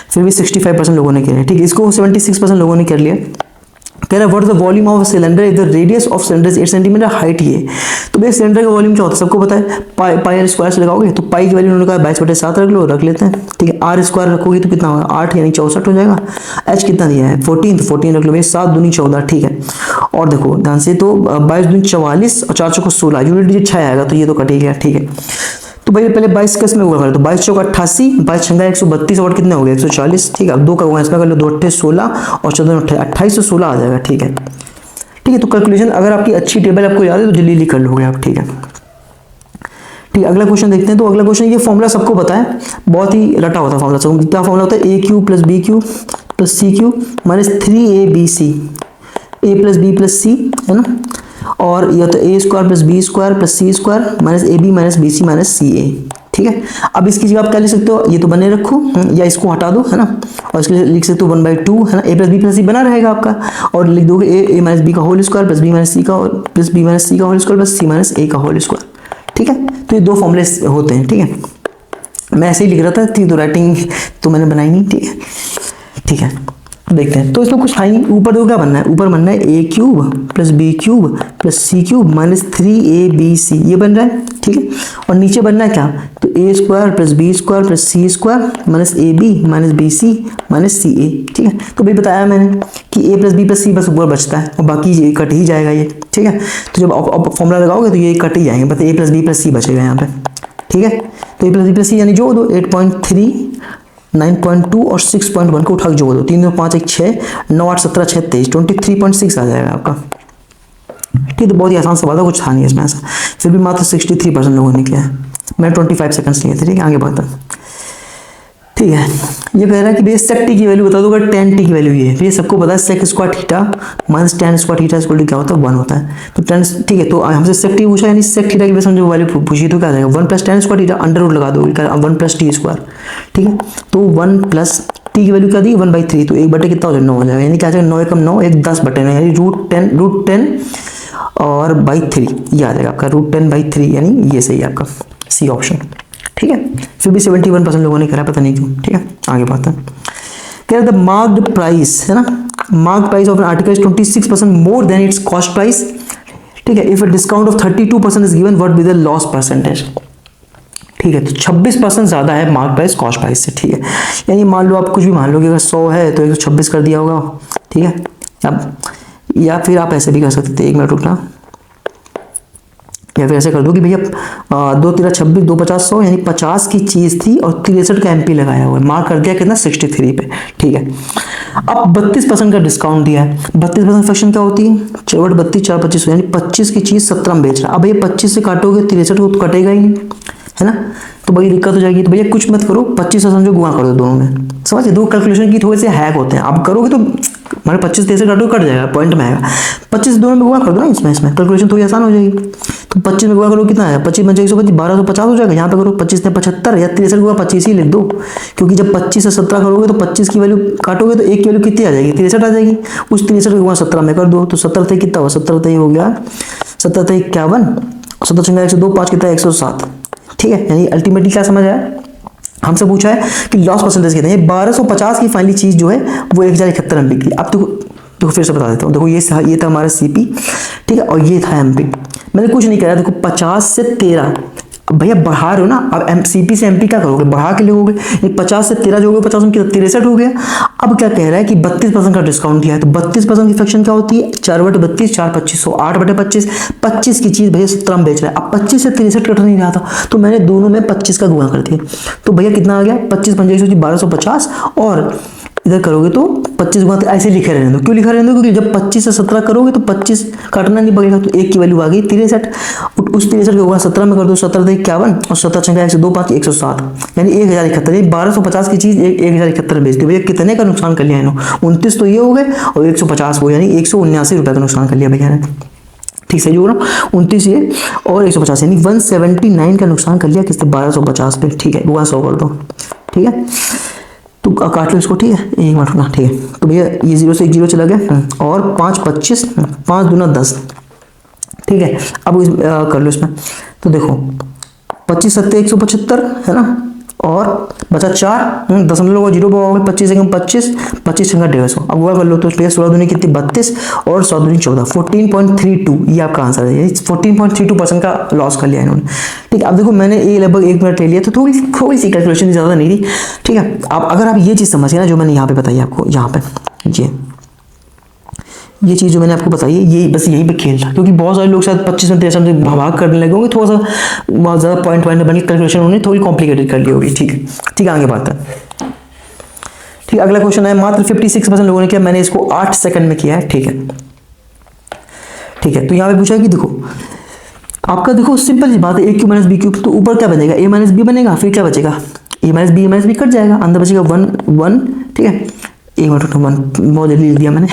फिर भी 65% लोगों ने किया, ठीक है। इसको 76% लोगों ने कर लिया। कह रहा है what is the volume of cylinder if the radius of cylinder is 8 centimetre, height ये। तो भाई सिलेंडर का वॉल्यूम क्या होता है सबको पता है, पाई आर स्क्वायर से लगाओगे तो पाई की वैल्यू उन्होंने कहा 22/7 रख लो, रख लेते हैं, ठीक है। आर स्क्वायर रखोगे तो कितना होगा, 8 यानी 64 हो जाएगा। एच कितना दिया है 14, तो 14 रख लो भाई, 7 दूनी 14, ठीक है। और देखो ध्यान से, तो 22 दूनी 44 और 4 चौको 16, यूनिट डिजिट 6 आएगा तो ये तो कट गया, ठीक है। तो भाई पहले 22 का इसमें होगा, तो 22 चौका 88, 22 छंगा 132 और कितने हो गए 140, ठीक है। अब 2 का होगा इसमें कर लो, 2 अट्ठे 16 और 14 अट्ठे 28 से 16 आ जाएगा, ठीक है। ठीक है, तो कैलकुलेशन अगर आपकी अच्छी टेबल आपको याद है तो जल्दी कर लोगे आप, ठीक है। ठीक है, अगला क्वेश्चन देखते हैं। तो अगला क्वेश्चन, ये फॉर्मूला सबको पता है, बहुत ही रटा होता है फॉर्मूला। क्या फॉर्मूला होता है, a³ + b³ + c³ - 3abc, a + b + c, है ना। और ये तो a² + b² + c² - ab - bc - ca, ठीक है। अब इसकी जगह आप क्या लिख सकते हो, ये तो बने रखो या इसको हटा दो, है ना। और इसके लिए लिख सकते हो 1/2, है ना। a + b + c बना रहेगा आपका, और लिख दोगे a - b का होल स्क्वायर + b - c का होल स्क्वायर + c - a का होल स्क्वायर, ठीक है। तो ये 2 फॉर्मूले होते हैं, ठीक है। मैं ऐसे ही लिख रहा था, तो राइटिंग तो मैंने बनाई नहीं, ठीक है, ठीक है। देखते हैं, तो इसमें कुछ था ही नहीं। ऊपर देखो क्या बनना है, ऊपर बनना है a³ + b³ + c³ - 3abc, ये बन रहा है, ठीक है। और नीचे बनना है क्या, तो a² + b² + c² - ab - bc - ca, ठीक है। तो भाई बताया मैंने कि a + b + c बस ऊपर बचता है और बाकी ये कट ही जाएगा ये, ठीक है। तो जब आप फॉर्मूला लगाओगे तो ये कट ही जाएंगे, बस a + b + c बचेगा यहाँ पे, ठीक है। तो a + b + c यानी जोड़ दो, 8.3, 9.2 और 6.1 को उठा के जोड़ दो, 3 2 5 1 6, 9 8 17 6 23, 23.6 आ जाएगा आपका, ठीक। तो बहुत ही आसान सवाल था, कुछ था नहीं इसमें ऐसा। फिर भी मात्र 63% लोगों ने किया है। मैंने 25 सेकंड्स लिए थे, ठीक है। आगे बढ़ता है, ठीक है। ये कह रहा है कि भैया sec t की वैल्यू बता दो, अगर tan t की वैल्यू ये है। भैया सबको पता है sec² theta - tan² theta equal to क्या होता है, 1 होता है। तो tan, ठीक है। तो हमसे sec t पूछा, यानी sec थीटा की बेस में जो वैल्यू पूछी तो क्या आ जाएगा, 1 + tan² थीटा, अंडर लगा दो, 1 + t², ठीक है। तो 1 + t की वैल्यू क्या दी, 1/3, तो 1/, कितना हो जाएगा 9 हो जाएगा, यानी क्या आ जाएगा 9 एकम 9, 1 10/9, यानी √10 और /3, ये आ जाएगा आपका √10/3, यानी ये सही है आपका सी ऑप्शन, ठीक है। फिर भी 71% लोगों ने करा, पता नहीं क्यों, ठीक है। आगे बढ़ते हैं। कह रहा द मार्क्ड प्राइस, है ना, marked price of an article is 26% more than it's cost price, ठीक है। If a discount of 32% is given, what be the loss percentage, ठीक है। तो 26% ज्यादा है मार्क प्राइस कॉस्ट प्राइस से, ठीक है। यानी मान लो आप कुछ भी मान लो कि अगर 100 है तो 126 कर दिया होगा, ठीक है। अब या फिर आप ऐसे भी कर सकते थे, 1 मिनट रुकना, या फिर ऐसे कर दो कि भैया 2 3 26, 2 50 100, यानी 50 की चीज थी और 63 का MP लगाया हुआ है, मार्क कर दिया कितना 63 पे, ठीक है। अब 32% का डिस्काउंट दिया है। 32% फ्रैक्शन क्या होती है, 4 32 4 25, यानी 25 की चीज 17 में बेच रहा है। अब भैया 25 से काटोगे 63 को तो कटेगा ही नहीं, है ना। तो भाई दिक्कत हो जाएगी। तो भैया कुछ मत करो, 25 से समझो गुणा कर दो दोनों में, समझे। दो कैलकुलेशन की थोड़े से हैक होते हैं, आप करोगे तो हमारे 25 से काटो कट जाएगा, पॉइंट में आएगा। 25 दोनों में गुणा कर दो ना, इसमें कैलकुलेशन थोड़ी आसान हो जाएगी। तो 25 में गुणा करो कितना है, 25 में 125 1250 हो जाएगा। यहाँ पे करो 25 से 75 या 63 गुणा 25 ही लिख दो, क्योंकि जब 25 से 17 करोगे तो 25 की वैल्यू काटोगे तो एक की वैल्यू कितनी आ जाएगी, 63 आ जाएगी। उस 63 को गुणा 17 में कर दो तो 17 थे कितना हुआ, 17 हो गया 17 थे 51, 17 102 5 कितना 107। ठीक है, यानी अल्टीमेटली क्या समझ आया, हमसे पूछा है कि लॉस परसेंटेज कितना है। 1250 की फाइनली चीज जो है वो 1071 में बिक गई। अब देखो फिर से बता देता हूँ। देखो ये था हमारा सीपी, ठीक है, और ये था एमपी। मैंने कुछ नहीं करा, देखो 50 से 13, भैया बढ़ा रहे हो ना, अब सीपी से एमपी क्या करोगे, बढ़ा के लोगे। 50 से 13 जो हो गया 50 में 63 हो गया। अब क्या कह रहा है कि 32% का डिस्काउंट दिया है, तो 32% की फ्रैक्शन क्या होती है, 4/32 4 2500 8/25, 25 की चीज भैया 17 में बेच रहा है। अब 25 से 63 कट नहीं रहा था, तो मैंने दोनों में 25 का गुणा कर दिया। तो भैया कितना आ गया, 25 पंजे 1250, और इधर करोगे तो 25 गुणा ऐसे लिखे रहने दो। क्यों लिखा रहने दो, क्योंकि जब 25 से 17 करोगे तो 25 काटना नहीं पड़ेगा, तो एक की वैल्यू आ गई 63। उस 63 को गुणा 17 में कर दो, 17 थे 51 और 17 छंगा 102 5 107, यानी 1071। 1250 की चीज 1071 में बेच दी। भैया कितने का नुकसान कर लिया इन्होंने, 29 तो ये हो गए और 150 वो, यानी 179 रुपए का नुकसान कर लिया भैया ने। ठीक से जोड़ 29 ये और 150, यानी 179 का नुकसान कर लिया किसने, 1250 पे। ठीक है, गुणा 100 कर दो। ठीक है, तो काट लो इसको। ठीक है, एक मिनट रुकना। ठीक है, तो भैया ये 0 से 1 0 चला गया, और 5 25 5 दूना 10। ठीक है, अब कर लो इसमें। तो देखो 25 सत्ते 175 है ना, और बचा 4 दशमलव को 0 बोलोगे, 25 से 25 25 संगा 150। अब वो कर लो तो 16 दूनी कितनी 32 और 100 दूनी 14, 14.32 ये आपका आंसर है। 14.32% का लॉस कर लिया इन्होंने। ठीक है, अब देखो मैंने ये लगभग 1 मिनट ले लिया, तो थोड़ी सी कैलकुलेशन ज़्यादा नहीं थी। ठीक है, अब अगर आप ये चीज़ समझिए ना जो मैंने यहाँ पे बताई आपको, यहाँ पे ये चीज़ जो मैंने आपको बताई है, ये बस यहीं पे खेल था, क्योंकि बहुत सारे लोग शायद 25 में 63 में भाग करने लगे होंगे, थोड़ा सा बहुत ज़्यादा पॉइंट बनी कैलकुलेशन उन्होंने थोड़ी कॉम्प्लिकेटेड कर ली होगी। ठीक है, ठीक है, आगे बात है। ठीक, अगला क्वेश्चन है, मात्र 56% लोगों ने किया, मैंने इसको 8 सेकंड में किया है। ठीक है, ठीक है, तो यहाँ पे पूछा है कि देखो आपका, देखो सिंपल सी बात है, a cube minus B cube, तो ऊपर क्या बनेगा, a माइनस बी बनेगा, फिर क्या बचेगा, a माइनस बी कट जाएगा, अंदर बचेगा 1 1। ठीक है, एक मिनट 1 बहुत जल्दी लिख दिया मैंने।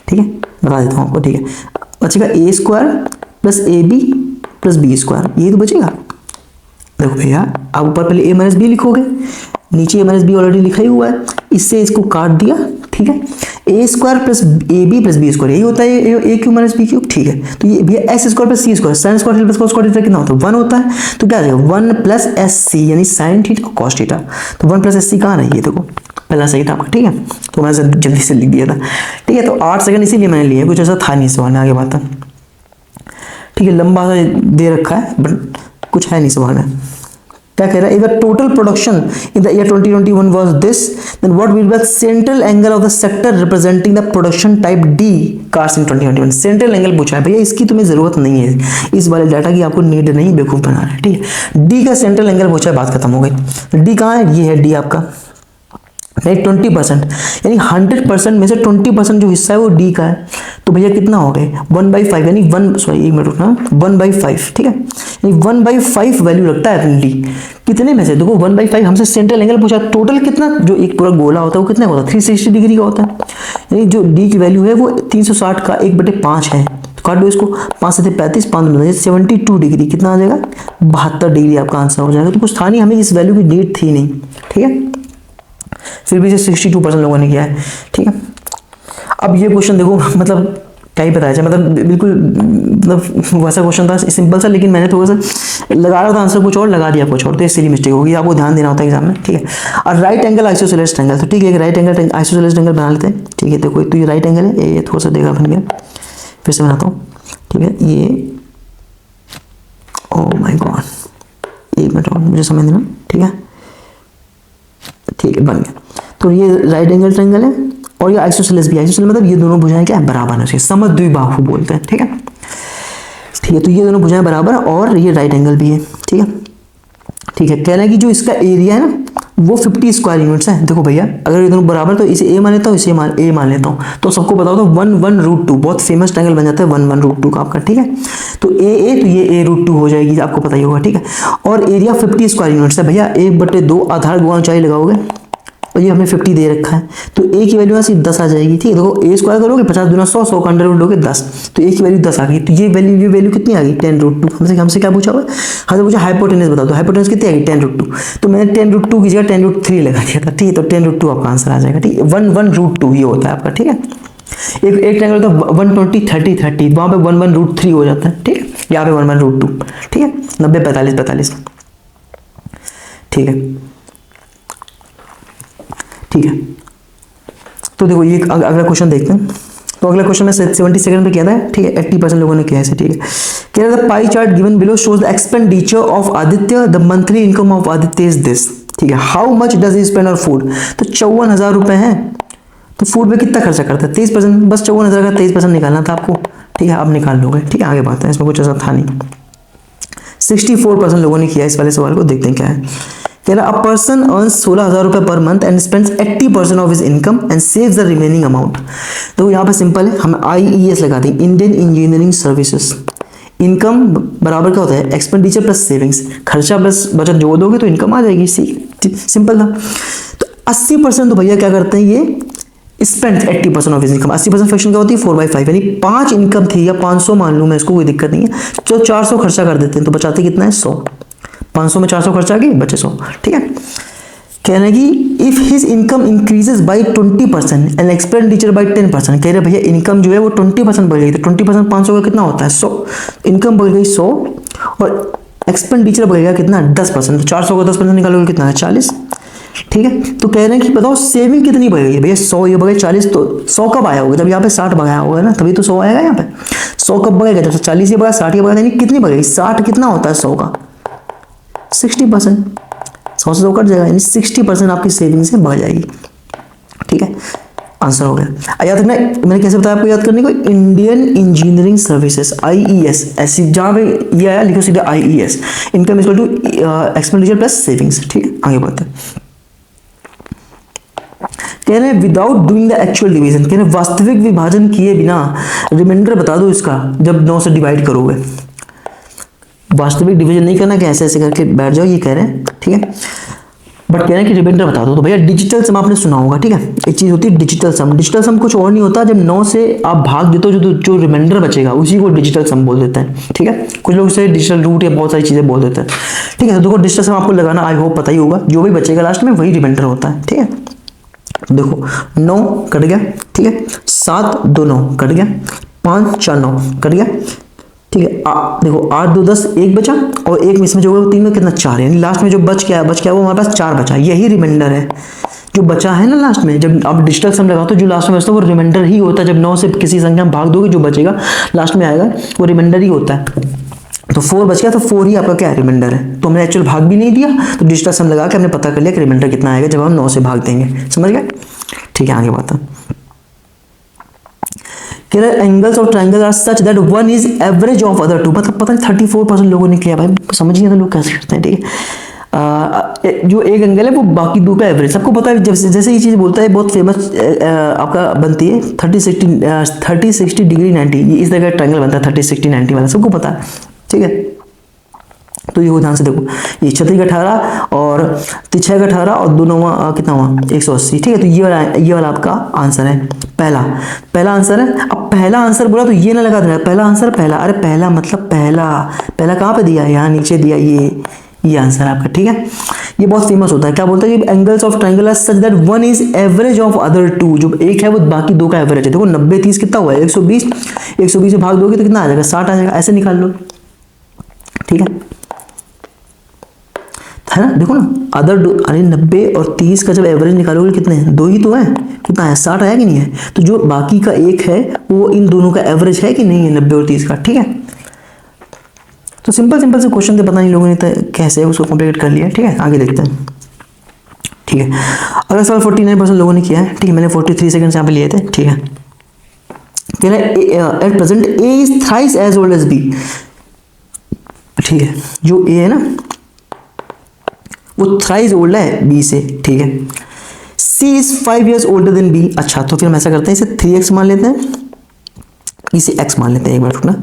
ठीक है, बता देता हूँ आपको। ठीक है, बचेगा a square plus A B plus B square, ये तो बचेगा। देखो भैया, आप ऊपर पहले a माइनस बी लिखोगे, नीचे a माइनस बी ऑलरेडी लिखा ही हुआ है, इससे इसको काट दिया। ठीक है, A square plus A B plus B square, यही होता है A cube minus B cube. ठीक है, तो ये भैया S square plus C square, sine square plus cos square theta कितना होता है, 1 होता है। तो क्या आ जाएगा 1 प्लस एस सी, यानी साइन थीटा कॉस थीटा। तो 1 प्लस एस सी कहाँ है, ये देखो पहला सही था आपका। ठीक है, तो मैंने जल्दी से लिख दिया था। ठीक है, तो 8 सेकंड इसीलिए मैंने लिए, कुछ ऐसा था नहीं सवाल में, आगे बात है। ठीक है, लंबा दे रखा है बट कुछ है नहीं सवाल में। क्या कह रहा है, इधर total production in the year 2021 was this, then what will be the central angle of the sector representing the production type D cars in 2021। Central angle पूछा है भैया, इसकी तुम्हें जरूरत नहीं है, इस वाले डाटा की आपको नीड नहीं, बेवकूफ बना रहा है। ठीक है, डी का सेंट्रल एंगल पूछा है, बात खत्म हो गई। डी कहाँ है, ये है डी आपका, नहीं 20%, यानी 100% में से 20% जो हिस्सा है वो डी का है। तो भैया कितना हो गए 1/5, यानी 1/5। ठीक है, यानी 1/5 वैल्यू लगता है अपनी डी। कितने में से, देखो 1/5 हमसे सेंट्रल एंगल पूछा, टोटल कितना, जो एक पूरा गोला होता है वो कितना होता है 360 डिग्री का होता है, यानी जो डी की वैल्यू है वो 360 का 1/5 है। तो काट दो इसको, 5 से 35 5 72 डिग्री, कितना आ जाएगा 72 डिग्री आपका आंसर हो जाएगा। तो कुछ था नहीं, हमें इस वैल्यू की नीड थी नहीं। ठीक है, फिर भी 62% लोगों ने किया है। ठीक है, अब ये क्वेश्चन देखो, मतलब क्या ही बताया जाए, मतलब बिल्कुल मतलब वैसा क्वेश्चन था सिंपल सा, लेकिन मैंने थोड़ा सा लगा रहा था आंसर कुछ और, लगा दिया कुछ और, तो इससे मिस्टेक होगी, आपको ध्यान देना होता है एग्जाम में। ठीक है, और राइट एंगल आइसोसेलेस ट्रायंगल, तो ठीक है, राइट एंगल आइसोसेलेस ट्रायंगल बना लेते हैं। ठीक है, देखो तो ये राइट एंगल है, ये थोड़ा सा देखा बन गया, फिर से बनाता हूँ। ठीक है, ये ओह माय गॉड, एक मिनट और मुझे समझ देना। ठीक है, ठीक है, बन गया। तो ये राइट एंगल ट्रायंगल है, और ये आइसोसेलेस भी। आइसोसेलेस मतलब ये दोनों भुजाएं क्या है, बराबर है, समद्विबाहु बोलते हैं। ठीक है, ठीक है, तो ये दोनों भुजाएं बराबर, और ये राइट एंगल भी है। ठीक है, ठीक है, कहना है कि जो इसका एरिया है ना वो 50 स्क्वायर यूनिट्स है। देखो भैया, अगर ये दोनों बराबर तो इसे ए मान लेता हूँ, इसे ए मान लेता हूँ, तो सबको बताओ तो 1/√2 बहुत फेमस ट्रायंगल बन जाता है 1/√2 का आपका। ठीक है, तो तो ये a√2 हो जाएगी, आपको पता ही होगा। ठीक है, और एरिया 50 स्क्वायर यूनिट्स है भैया, 1/2 आधार गुणा ऊंचाई लगाओगे और ये हमने 50 दे रखा है, तो ए की वैल्यू सिर्फ 10 आ जाएगी। ठीक है, देखो ए स्क्वायर करोगे 50 दूना 100, 100 का अंडर रूट लोगे 10, तो ए की वैल्यू 10 आ गई। तो ये वैल्यू कितनी आ गई 10√2। हमसे क्या पूछा हुआ है, हमसे पूछा हाइपोटेनस बता दो, हाइपोटेनस कितनी आ गई 10√2, तो मैंने 10√2 की जगह 10√3 लगा दिया था। ठीक है, तो 10√2 आपका आंसर आ जाएगा। ठीक है, 1 ये होता है आपका। ठीक है, एक ट्रायंगल होता है 120 30 30, वहां पे 1 हो जाता है। ठीक है, यहाँ पे 1 ठीक है, 90 45 45। ठीक है, ठीक है, तो देखो ये अगला क्वेश्चन देखते हैं। तो अगला क्वेश्चन में 70 सेकंड पे किया था। ठीक है, 80% लोगों ने किया है। ठीक है, कह रहा था pie chart given below shows the expenditure of Aditya, the monthly income of Aditya is this. ठीक है, how much does he spend on food, तो 54,000 रुपए है, तो फूड में कितना खर्चा करता है 23%, बस 54,000 का 23% निकालना था आपको। ठीक है, आप निकाल लोगे। ठीक है, आगे बात है, इसमें कुछ ऐसा था नहीं। 64% लोगों ने किया इस वाले सवाल को, देखते हैं क्या है। कह रहा अ पर्सन अर्न्स 16,000 रुपए per month and spends 80% of his income and saves the remaining amount. तो यहाँ पे सिंपल है, हम IES लगा दें, इंडियन इंजीनियरिंग सर्विसेज। इनकम बराबर क्या होता है, एक्सपेंडिचर प्लस सेविंग्स, खर्चा प्लस बचत जोड़ दोगे तो इनकम आ जाएगी। सिंपल था। तो 80% तो भैया क्या करते हैं, ये spend 80% of his income. 80% fraction क्या होती है 4/5, यानी 5 इनकम थी या 500 मान लूं मैं, इसको कोई दिक्कत नहीं है। तो 400 खर्चा कर देते हैं, तो बचाते कितना है 100। 500 में 400 खर्चा आ गई, बचे 100। ठीक है, कहना कि if his income increases by 20% and expenditure bye 10%, कह रहे भैया इनकम जो है वो 20% बढ़ गई, तो 20% 500 का कितना होता है 100, इनकम बढ़ गई 100 और एक्सपेंडिचर बढ़ेगा कितना 10%, तो 400 का 10% निकालोगे कितना है 40। ठीक है, तो कह रहे हैं कि बताओ सेविंग कितनी बढ़ गई है भैया, 100 ये बढ़ 40, तो 100 कब आया होगा, जब यहाँ पे 60 बढ़ाया होगा ना, तभी तो 100 आएगा यहाँ पे। 100 कब बढ़ेगा, जब 40 ये बढ़ा 60 ये बढ़ा, यानी कितनी बढ़ गई 60, कितना होता है 100 का 60%, 100 से 100 कट जाएगा, यानी 60% आपकी सेविंग से बढ़ जाएगी। ठीक है, आंसर हो गया। याद रखना, मैंने कैसे बताया आपको याद करने को, इंडियन इंजीनियरिंग सर्विसेज IES, ऐसी जहाँ पे ये आया लिखो सीधा IES, income equal to expenditure plus savings. ठीक है, आगे बढ़ते हैं। कह रहे हैं without doing the actual division, कह रहे हैं वास्तविक विभाजन किए बिना रिमाइंडर बता दो इसका जब 9 से डिवाइड करोगे। वास्तविक डिवीजन नहीं करना कि ऐसे ऐसे करके बैठ जाओ, ये कह रहे हैं। ठीक है, बट कह रहे हैं कि रिमाइंडर बता दो। तो भैया डिजिटल सम आपने सुना होगा। ठीक है, एक चीज होती है डिजिटल सम। डिजिटल सम कुछ और नहीं होता, जब 9 से आप भाग देते हो जो रिमाइंडर बचेगा उसी को डिजिटल सम बोल देते हैं। ठीक है, कुछ लोग इसे डिजिटल रूट या बहुत सारी चीजें बोल देते हैं। ठीक है, तो देखो डिजिटल सम आपको लगाना आई होप पता ही होगा, जो भी बचेगा लास्ट में वही रिमाइंडर होता है। ठीक है, देखो 9 कट गया। ठीक है, 7 2 9 कट गया, 5 4 9 कट गया। ठीक है, देखो 8 2 10, 1 बचा और 1 मिस में जो होगा 3 में कितना 4, यानी लास्ट में जो बच गया वो हमारे पास 4 बचा, यही रिमाइंडर है जो बचा है ना लास्ट में। जब आप डिजिटल सम लगाओ तो जो लास्ट में बचता है वो रिमाइंडर ही होता है। जब 9 से किसी संख्या में भाग दोगे जो बचेगा लास्ट में आएगा वो रिमाइंडर ही होता है। तो 4 बच गया, तो 4 ही आपका क्या है रिमाइंडर है। तो हमने एक्चुअल भाग भी नहीं दिया, तो डिजिटल सम लगा के हमने पता कर लिया कि रिमाइंडर कितना आएगा जब हम 9 से भाग देंगे। समझ गए? ठीक है, आगे बात है। Angles of triangle are such that one is average of other two, मतलब पता नहीं 34% लोगों ने किया। भाई समझ नहीं आता लोग कैसे करते हैं। ठीक है, जो एक एंगल है वो बाकी दो का एवरेज, सबको पता है। जैसे ये चीज बोलता है बहुत फेमस आपका बनती है 30 60 डिग्री 90, ये इस तरह का ट्राइंगल बनता है 30 60 90 वाला, सबको पता है। ठीक है, तो ये ध्यान से देखो, ये 36 का 18 और 6 का 18 और दोनों कितना हुआ 180। ठीक है, तो ये वाला आपका आंसर है, पहला आंसर है। अब पहला आंसर बोला तो ये ना लगा देना पहला आंसर पहला, अरे पहला मतलब पहला कहाँ पे दिया है, यहाँ नीचे दिया, ये आंसर आपका। ठीक है, ये बहुत फेमस होता है। क्या बोलता है कि angles of triangle are such that one is average of other two, जो एक है वो बाकी दो का एवरेज है। देखो 90 30 कितना हुआ है 120, 120 में भाग दोगे तो कितना आ जाएगा 60 आ जाएगा, ऐसे निकाल लो। ठीक है ना, देखो ना अदर अरे 90 और 30 का जब एवरेज निकालोगे कितने हैं, दो ही तो है, कितना है 60 आया कि नहीं है। तो जो बाकी का एक है वो इन दोनों का एवरेज है कि नहीं है 90 और 30 का। ठीक है, तो सिंपल से क्वेश्चन थे, पता नहीं लोगों ने कैसे उसको कॉम्प्लिकेट कर लिया। ठीक है, आगे देखते हैं। ठीक है, अगला सवाल 49% लोगों ने किया है। ठीक है, मैंने 43 सेकंड यहाँ पे लिए थे। ठीक है, कह रहा है at present A is thrice as old as B. ठीक है, जो ए है ना वो थ्राइस ओल्ड है बी से। ठीक है, C is 5 years older than B. अच्छा, तो फिर हम ऐसा करते हैं, इसे 3x मान लेते हैं, इसे x मान लेते हैं, एक बार रुकना,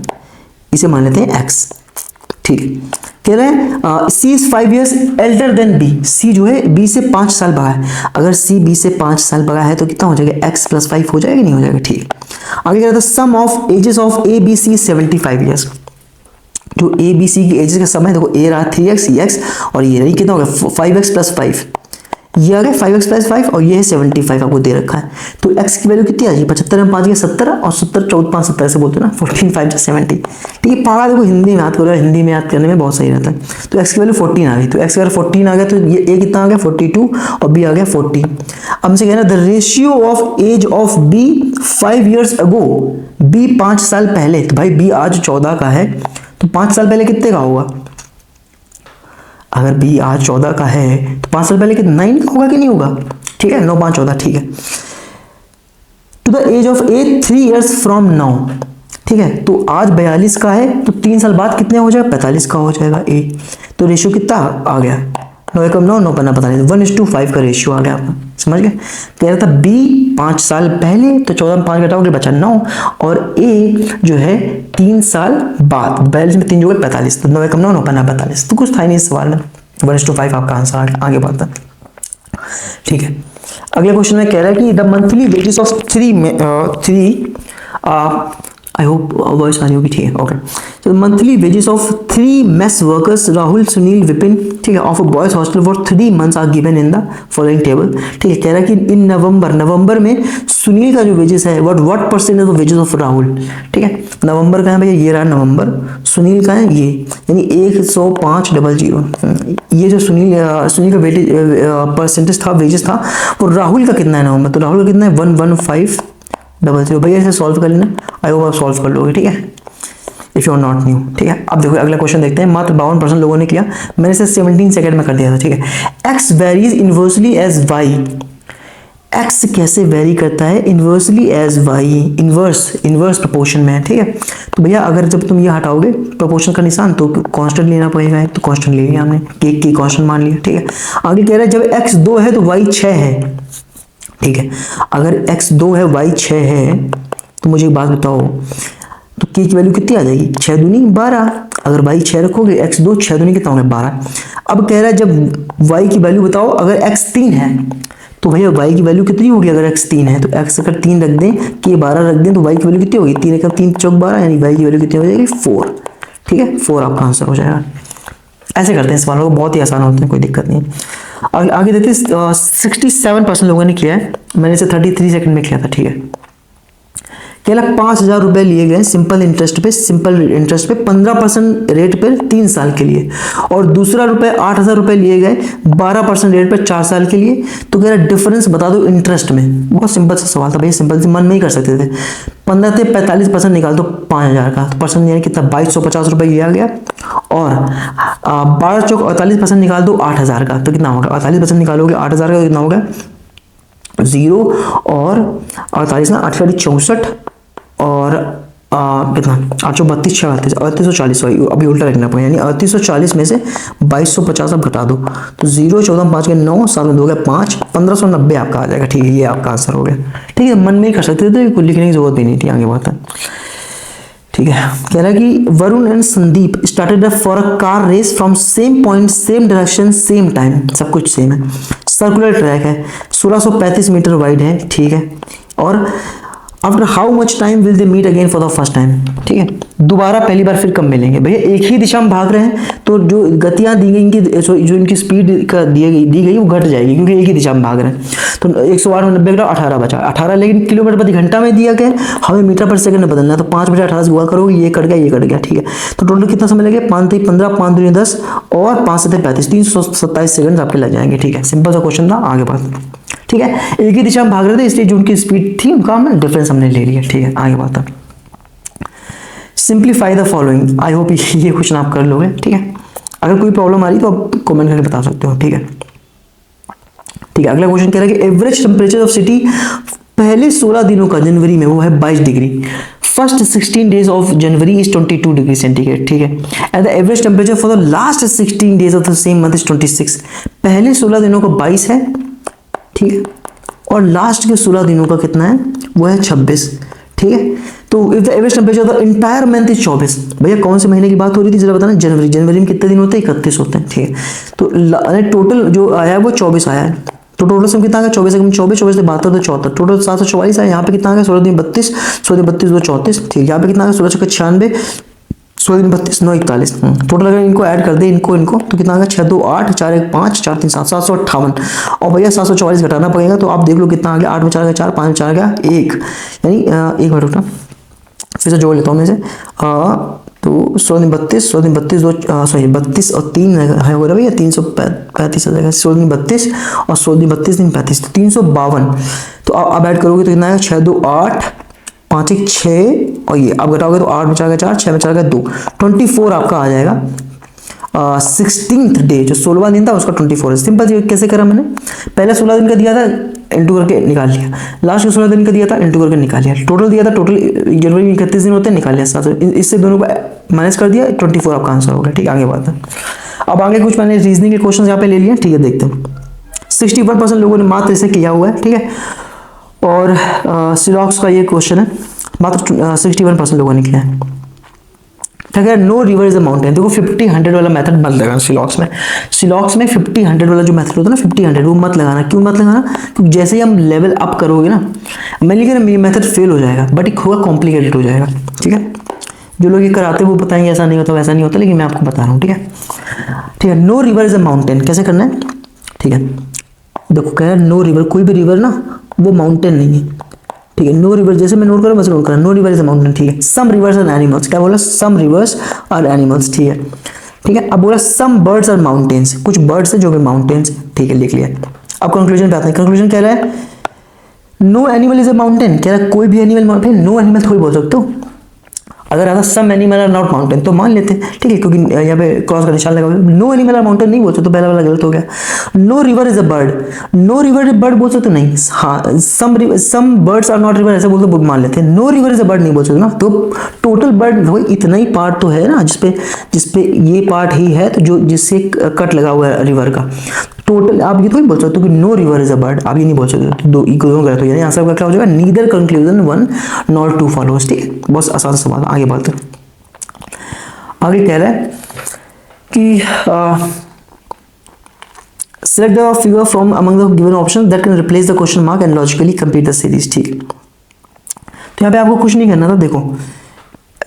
इसे मान लेते हैं x। ठीक है। कह रहे हैं C is 5 years elder than B, C जो है बी से 5 साल बड़ा है। अगर सी बी से 5 साल बड़ा है तो कितना हो जाएगा, x + 5 हो जाएगा, नहीं हो जाएगा, ठीक है। आगे कह रहा था sum of ages of A B C 75 years, जो ए बी सी की एजेस का सम है, देखो ए रहा 3x ये x और ये रही कितना हो गया 5x + 5, ये आ गया 5x + 5 और ये है 75 आपको दे रखा है। तो x की वैल्यू कितनी आ जाएगी, 75 में 5 गया 70 और 70 14 5 70 से बोलते हैं ना, 14 5 70, ठीक है। पारा देखो हिंदी में याद करो, हिंदी में याद करने में बहुत सही रहता है। तो x की वैल्यू 14 आ गई, तो x अगर 14 आ गया तो ये a कितना आ गया 42 और b आ गया 40। अब हमसे कहना the ratio of age of b 5 years ago, b 5 साल पहले, तो भाई b आज 14 का है तो 5 साल पहले कितने का होगा, अगर b आज 14 का है तो 5 साल पहले कितना 9 का होगा कि नहीं होगा, ठीक है। 9 5 14, ठीक है। To the age of A 3 years from now, ठीक है। तो आज 42 का है तो 3 साल बाद कितने हो जाएगा 45 का हो जाएगा ए। तो रेशियो कितना आ गया 9 एकम 9 9 पन्ना 45, 1:5 का रेशियो आ गया आपका, समझ गए। कह रहा था b 5 साल पहले तो 14 में 5 घटाओगे बचा 9 और a जो है 3 साल बाद, 42 में 3 जो है 45, तो 9 एकम 9 9 पन्ना 45, तो कुछ था ही नहीं इस सवाल में, 1:5 आपका आंसर आ गया। आगे बढ़ता है, ठीक है। अगले क्वेश्चन में कह रहा है कि the monthly wages of I hope voice आ रही होगी, ठीक है, ओके। तो monthly wages of 3 mess workers Rahul Sunil Vipin, ठीक है, of a boys hostel for 3 months are given in the following table, ठीक है। कह रहा है कि इन नवंबर में सुनील का जो वेजेस है what percent of wages of Rahul, ठीक है। नवंबर का है भैया, ये रहा नवंबर, सुनील का है ये, यानी 105,000, ये जो सुनील का वेजेस परसेंटेज था, वेजेस था, वो राहुल का कितना है नवंबर, तो राहुल का कितना है 115,000। भैया इसे सॉल्व कर लेना, आई होप आप सॉल्व कर लोगे, ठीक है, if you are not new, ठीक है। अब देखो अगला क्वेश्चन देखते हैं। मात्र 52% लोगों ने किया, मैंने इसे 17 सेकंड में कर दिया था, ठीक है। x varies inversely as y, x कैसे वेरी करता है inversely as y, inverse proportion में, ठीक है। तो भैया अगर जब तुम ये हटाओगे प्रोपोर्शन का निशान तो कांस्टेंट लेना पड़ेगा, तो कांस्टेंट ले लिया हमने, की कांस्टेंट मान लिया, ठीक है। आगे कह रहा है जब x 2 है तो y 6 है, ठीक है। अगर x 2 है y 6 है तो मुझे एक बात बताओ, तो k की वैल्यू कितनी आ जाएगी 6 दूनी 12, अगर y 6 रखोगे x 2 6 दूनी कितना होगा 12। अब कह रहा है जब y की वैल्यू बताओ, अगर x 3 है तो भैया y की वैल्यू कितनी होगी, अगर x 3 है तो x अगर 3 रख दें k 12 रख दें तो y की वैल्यू कितनी होगी 3 एकम 3 चौक 12, यानी y की वैल्यू कितनी हो जाएगी 4, ठीक है। 4 आपका आंसर हो जाएगा। ऐसे करते हैं सवालों को, बहुत ही आसान होते हैं, कोई दिक्कत नहीं है। आगे देखते हैं 67% लोगों ने किया है, मैंने इसे 33 सेकंड में किया था, ठीक है। कहला 5,000 रुपए लिए गए सिंपल इंटरेस्ट पे 15% रेट पर 3 साल के लिए, और दूसरा रुपए 8,000 रुपए लिए गए 12% रेट पर 4 साल के लिए। तो कह रहा डिफरेंस बता दो इंटरेस्ट में। बहुत सिंपल सा सवाल था भैया, सिंपल से मन में ही कर सकते थे। 15 से 45% निकाल दो 5,000 का, तो परसेंट यानी कितना 2250 रुपए लिया गया, और 12 चौक 48% निकाल दो 8,000 का, तो कितना होगा 48% निकालोगे 8,000 का कितना होगा 0 और 48 ना 8 64 और कितना 832 36 3840, अभी उल्टा रखना पड़ेगा, यानी 3840 में से 2250 आप घटा दो, तो 0 14 5 के 9 7 में 2 गया 5 1590 आपका आ जाएगा, ठीक है। ये आपका आंसर हो गया, ठीक है। मन में ही कर सकते थे, कुछ लिखने की जरूरत भी नहीं थी। आगे बात है, ठीक है। कह रहा है कि Varun and Sandeep started for a car race from same point same direction same time, सब कुछ सेम है। सर्कुलर ट्रैक है, 1635 मीटर वाइड है, ठीक है। और after how much time will they meet again for the first time, ठीक है। दोबारा पहली बार फिर कब मिलेंगे भैया, एक ही दिशा में भाग रहे हैं तो जो गतियां दी गई इनकी, जो इनकी स्पीड का दी गई वो घट जाएगी, क्योंकि एक ही दिशा में भाग रहे हैं। तो 108 में 90 घटाओ 18 बचा, 18 लेकिन किलोमीटर प्रति घंटा में दिया गया, हमें मीटर पर सेकंड में बदलना है, तो 5 बटे 18 से गुणा करोगे, ये कट गया, ठीक है। तो टोटल कितना समय लगेगा 5 3 15 5 2 10 और 5 7 35 327 सेकंड आपके लग जाएंगे, ठीक है। सिंपल सा क्वेश्चन था। आगे बात, ठीक है। एक ही दिशा में भाग रहे थे इसलिए जो उनकी स्पीड थी उनका हमने डिफरेंस हमने ले लिया, ठीक है। आगे बात है, simplify the following. I hope ये क्वेश्चन आप कर लोगे, ठीक है। अगर कोई प्रॉब्लम आ रही तो आप कमेंट करके बता सकते हो, ठीक है, ठीक है। अगला क्वेश्चन कह रहा है कि एवरेज टेम्परेचर ऑफ सिटी पहले 16 दिनों का जनवरी में वो है 22 degree, first 16 days of January is 22 degree centigrade, ठीक है। And the average temperature for the last 16 days of the same month is 26। पहले 16 दिनों का 22 है, ठीक है, और लास्ट के 16 दिनों का कितना है वो है 26, ठीक है। तो if the average temperature of the entire month is 24, भैया कौन से महीने की बात हो रही थी जरा बताना, जनवरी। जनवरी में कितने दिन होते हैं, 31 होते हैं, ठीक है। तो टोटल जो आया है वो 24 आया है, तो टोटल सम कितना आ गया, 24 24 24 से 72 तो 74, टोटल 744 है। यहाँ पे कितना आ गया, 16 दिन 32, 16 दिन 32 तो 34, ठीक। यहाँ पे कितना आ गया, 16 96, 16 दिन 32 9 41, टोटल अगर इनको ऐड कर दे इनको तो कितना आ गया, 6 2 8 4 1 5 4 3 7 758, और भैया 744 घटाना पड़ेगा, तो आप देख लो कितना आ गया, 8 में 4 गया 4, 5 में 4 गया 1, यानी एक मिनट रुकना, फिर से जोड़ लेता हूँ मैं से। तो 16 दिन 32, 16 दिन 32 सॉरी 32 और 3 है हो रहा भैया 335 आ जाएगा, 16 दिन 32 और 16 दिन 32 दिन 35 तो 352। तो आप ऐड करोगे तो कितना आएगा, 6 2 8 5 1 6, और ये आप घटाओगे तो 8 में 4 गया 4, 6 में 4 गया 2, 24 आपका आ जाएगा। 16th डे जो 16वां दिन था उसका 24 है। सिंपल कैसे करा मैंने, पहले 16 दिन का दिया था इंटू करके निकाल लिया, लास्ट को 16 दिन का दिया था इंटू करके निकाल लिया, टोटल दिया था, टोटल जनवरी में 31 दिन होते हैं, निकाल लिया 7, इससे दोनों को माइनस कर दिया, 24 आपका आंसर हो गया, ठीक। आगे बात है, अब आगे कुछ मैंने रीजनिंग के क्वेश्चन यहाँ पे ले लिए, ठीक है। देखते हैं 61% लोगों ने मात्र इसे किया हुआ है, ठीक है। और सिलॉक्स का ये क्वेश्चन है, मात्र 61% लोगों ने किया है। क्या no river is a mountain, देखो 50-100 वाला मेथड मत लगाना सिलॉक्स में। सिलॉक्स में 50-100 वाला जो मेथड होता है ना, 50-100 वो मत लगाना। क्यों मत लगाना, क्योंकि जैसे ही हम लेवल अप करोगे ना, मैं लिख रहा मेरी मेथड फेल हो जाएगा, बट एक होगा कॉम्प्लिकेटेड हो जाएगा, ठीक है। जो लोग ये कराते हैं वो बताएंगे ऐसा नहीं होता वैसा नहीं होता, लेकिन मैं आपको बता रहा हूँ, ठीक है। ठीक है, no river is a mountain कैसे करना है, ठीक है। देखो कह रहा है नो रिवर, कोई भी रिवर ना वो माउंटेन नहीं है, ठीक है। नो रिवर जैसे मैं नोट करूँ वैसे नोट करा, no river is a mountain, ठीक है। सम रिवर्स आर एनिमल्स, क्या बोला, सम रिवर्स आर एनिमल्स, ठीक है, ठीक है। अब बोला सम बर्ड्स आर माउंटेन्स, कुछ बर्ड्स है जो कि माउंटेन्स, ठीक है, लिख लिया। अब कंक्लूजन पे आते हैं, कंक्लूजन कह रहा है no animal is a mountain, कह रहा है कोई भी एनिमल माउंटेन, नो एनिमल थोड़ी बोल सकते हो। अगर आता some animal are not mountain तो मान लेते, ठीक है, क्योंकि यहाँ पे क्रॉस का निशान लगा, नो एनिमल आर माउंटेन नहीं बोल सकते, तो पहला वाला गलत हो गया। No river is a bird, no river bird बोल सकते नहीं, हाँ some birds are not river ऐसे बोलते तो मान लेते हैं। No river is a bird नहीं बोल सकते ना, तो टोटल बर्ड वो इतना ही पार्ट तो है ना जिसपे ये पार्ट ही है, तो जो जिससे कट लगा हुआ है रिवर का, टोटल आप ये तो नहीं बोल सकते कि no river is a bird, आप ये नहीं बोल सकते, तो दो इक्वल गलत हो जाएगा। आंसर का क्या हो जाएगा, नीदर कंक्लूजन 1 नॉट 2 फॉलोअर्स, ठीक है। बहुत आसान सवाल, आगे बढ़ते हैं। आगे कह रहा है कि select the figure from among the given options that can replace the question mark and logically complete the series, ठीक है। तो यहाँ पे आपको कुछ नहीं करना था, देखो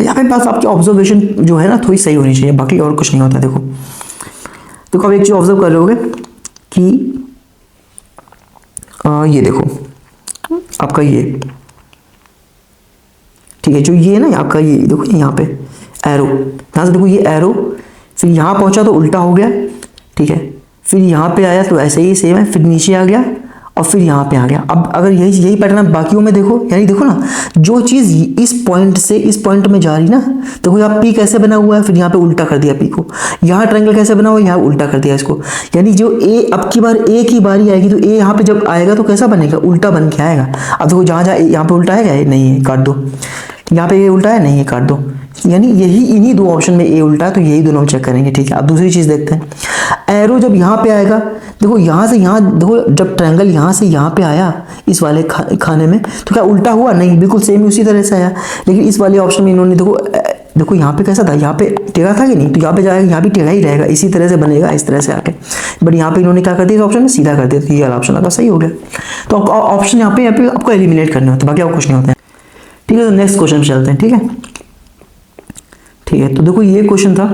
यहाँ पे बस आपकी ऑब्जर्वेशन जो है ना थोड़ी सही होनी चाहिए, बाकी और कुछ नहीं होता। देखो अब एक चीज ऑब्जर्व कर रहे कि ये देखो आपका ये, ठीक है, जो ये ना आपका ये देखो यहाँ पे एरो, यहाँ से देखो ये एरो, फिर यहाँ पहुंचा तो उल्टा हो गया, ठीक है, फिर यहाँ पे आया तो ऐसे ही सेम है, फिर नीचे आ गया और फिर यहाँ पे आ गया। अब अगर यही पैटर्न बाकियों में देखो, यानी देखो ना जो चीज़ इस पॉइंट से इस पॉइंट में जा रही ना, देखो यहाँ पी कैसे बना हुआ है, फिर यहाँ पे उल्टा कर दिया पी को, यहाँ ट्रायंगल कैसे बना हुआ है, यहाँ उल्टा कर दिया इसको, यानी जो ए अब की बार ए की बारी आएगी तो ए यहाँ पे जब आएगा तो कैसा बनेगा, उल्टा बन के आएगा। अब देखो जहाँ जहाँ यहाँ पे उल्टा आएगा, नहीं है काट दो, यहाँ पे ये उल्टा है, नहीं है काट दो, यानी यही इन्हीं दो ऑप्शन में ए उल्टा है, तो यही दोनों चेक करेंगे, ठीक है। अब दूसरी चीज देखते हैं, एरो जब यहाँ पे आएगा, देखो यहाँ से यहाँ, देखो जब ट्रायंगल यहाँ से यहाँ पे आया इस वाले खाने में, तो क्या उल्टा हुआ, नहीं, बिल्कुल सेम उसी तरह से आया। लेकिन इस वाले ऑप्शन में इन्होंने देखो यहाँ पे कैसा था, यहाँ पे टेढ़ा था कि नहीं, तो यहाँ पे जाएगा, यहाँ भी टेढ़ा ही रहेगा, इसी तरह से बनेगा, इस तरह से आके, बट यहाँ पे इन्होंने क्या कर दिया, इस ऑप्शन में सीधा कर दिया, तो ये वाला ऑप्शन आपका सही हो गया। तो ऑप्शन यहाँ पे आपको एलिमिनेट करने होते हैं, बाकी आपको कुछ नहीं होता है, ठीक है। तो नेक्स्ट क्वेश्चन चलते हैं, ठीक है, ठीक है। तो देखो ये क्वेश्चन था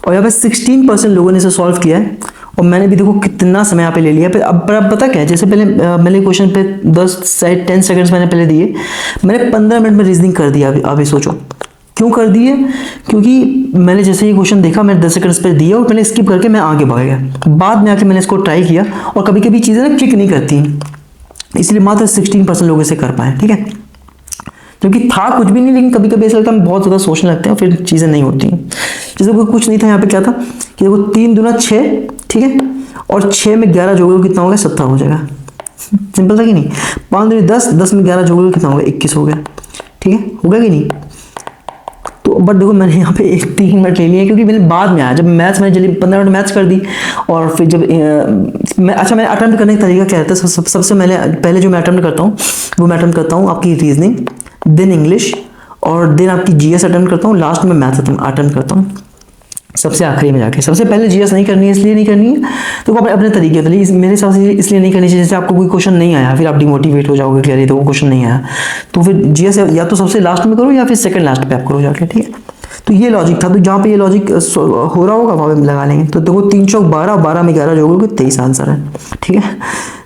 और यहाँ पे 16% लोगों ने इसे सॉल्व किया है, और मैंने भी देखो कितना समय यहाँ पे ले लिया। अब पता क्या है, जैसे पहले मैंने क्वेश्चन पे 10 सेकंड्स मैंने पहले दिए, मैंने 15 मिनट में रीजनिंग कर दिया। अभी सोचो क्यों कर दिए, क्योंकि मैंने जैसे ये क्वेश्चन देखा, मैंने 10 सेकंड्स पे दिया और मैंने स्किप करके मैं आगे बढ़ गया, बाद में आके मैंने इसको ट्राई किया, और कभी कभी चीज़ें ना क्लिक नहीं करती, इसलिए मात्र 16% लोग इसे कर पाए, ठीक है। क्योंकि था कुछ भी नहीं, लेकिन कभी कभी ऐसा लगता है हम बहुत ज़्यादा सोचने लगते हैं, फिर चीज़ें नहीं होती हैं। जैसे कोई कुछ नहीं था, यहाँ पे क्या था कि देखो 3 दूना 6, ठीक है, और 6 में 11 जोड़ोगे कितना हो गया, 17 हो जाएगा, सिंपल था कि नहीं। 5 दूनी 10, 10 में 11 जोड़ोगे कितना हो गया, 21 हो गया, ठीक है, हो गया कि नहीं। तो बट देखो मैंने यहाँ पे 3 मिनट ले लिए, क्योंकि मैंने बाद में आया, जब मैथ्स मैंने जल्दी 15 मिनट मैथ्स कर दी, और फिर जब मैं अटेम्प्ट करने का तरीका क्या रहता है, सबसे पहले जो मैं अटेम्प्ट करता हूँ वो मैं अटेम्प्ट करता हूँ आपकी रीजनिंग, देन इंग्लिश, और देन आपकी जीएस अटेम्प्ट करता हूँ, लास्ट में मैथ अटेम्प्ट करता हूँ सबसे आखिरी में जाके। सबसे पहले जीएस नहीं करनी है, इसलिए नहीं करनी है तो अपने अपने तरीके से, मेरे हिसाब से इसलिए नहीं करनी चाहिए जैसे आपको कोई क्वेश्चन नहीं आया फिर आप डिमोटिवेट हो जाओगे कि अरे तो वो क्वेश्चन नहीं आया, तो फिर जीएस या तो सबसे लास्ट में करो या फिर सेकंड लास्ट पे आप करो जाके, ठीक है। तो ये लॉजिक था, तो जहाँ पे ये लॉजिक हो रहा होगा वहाँ पे लगा लेंगे। तो देखो 3 चौक 12, 12 में 11 जोड़ोगे 23 आंसर है, ठीक है।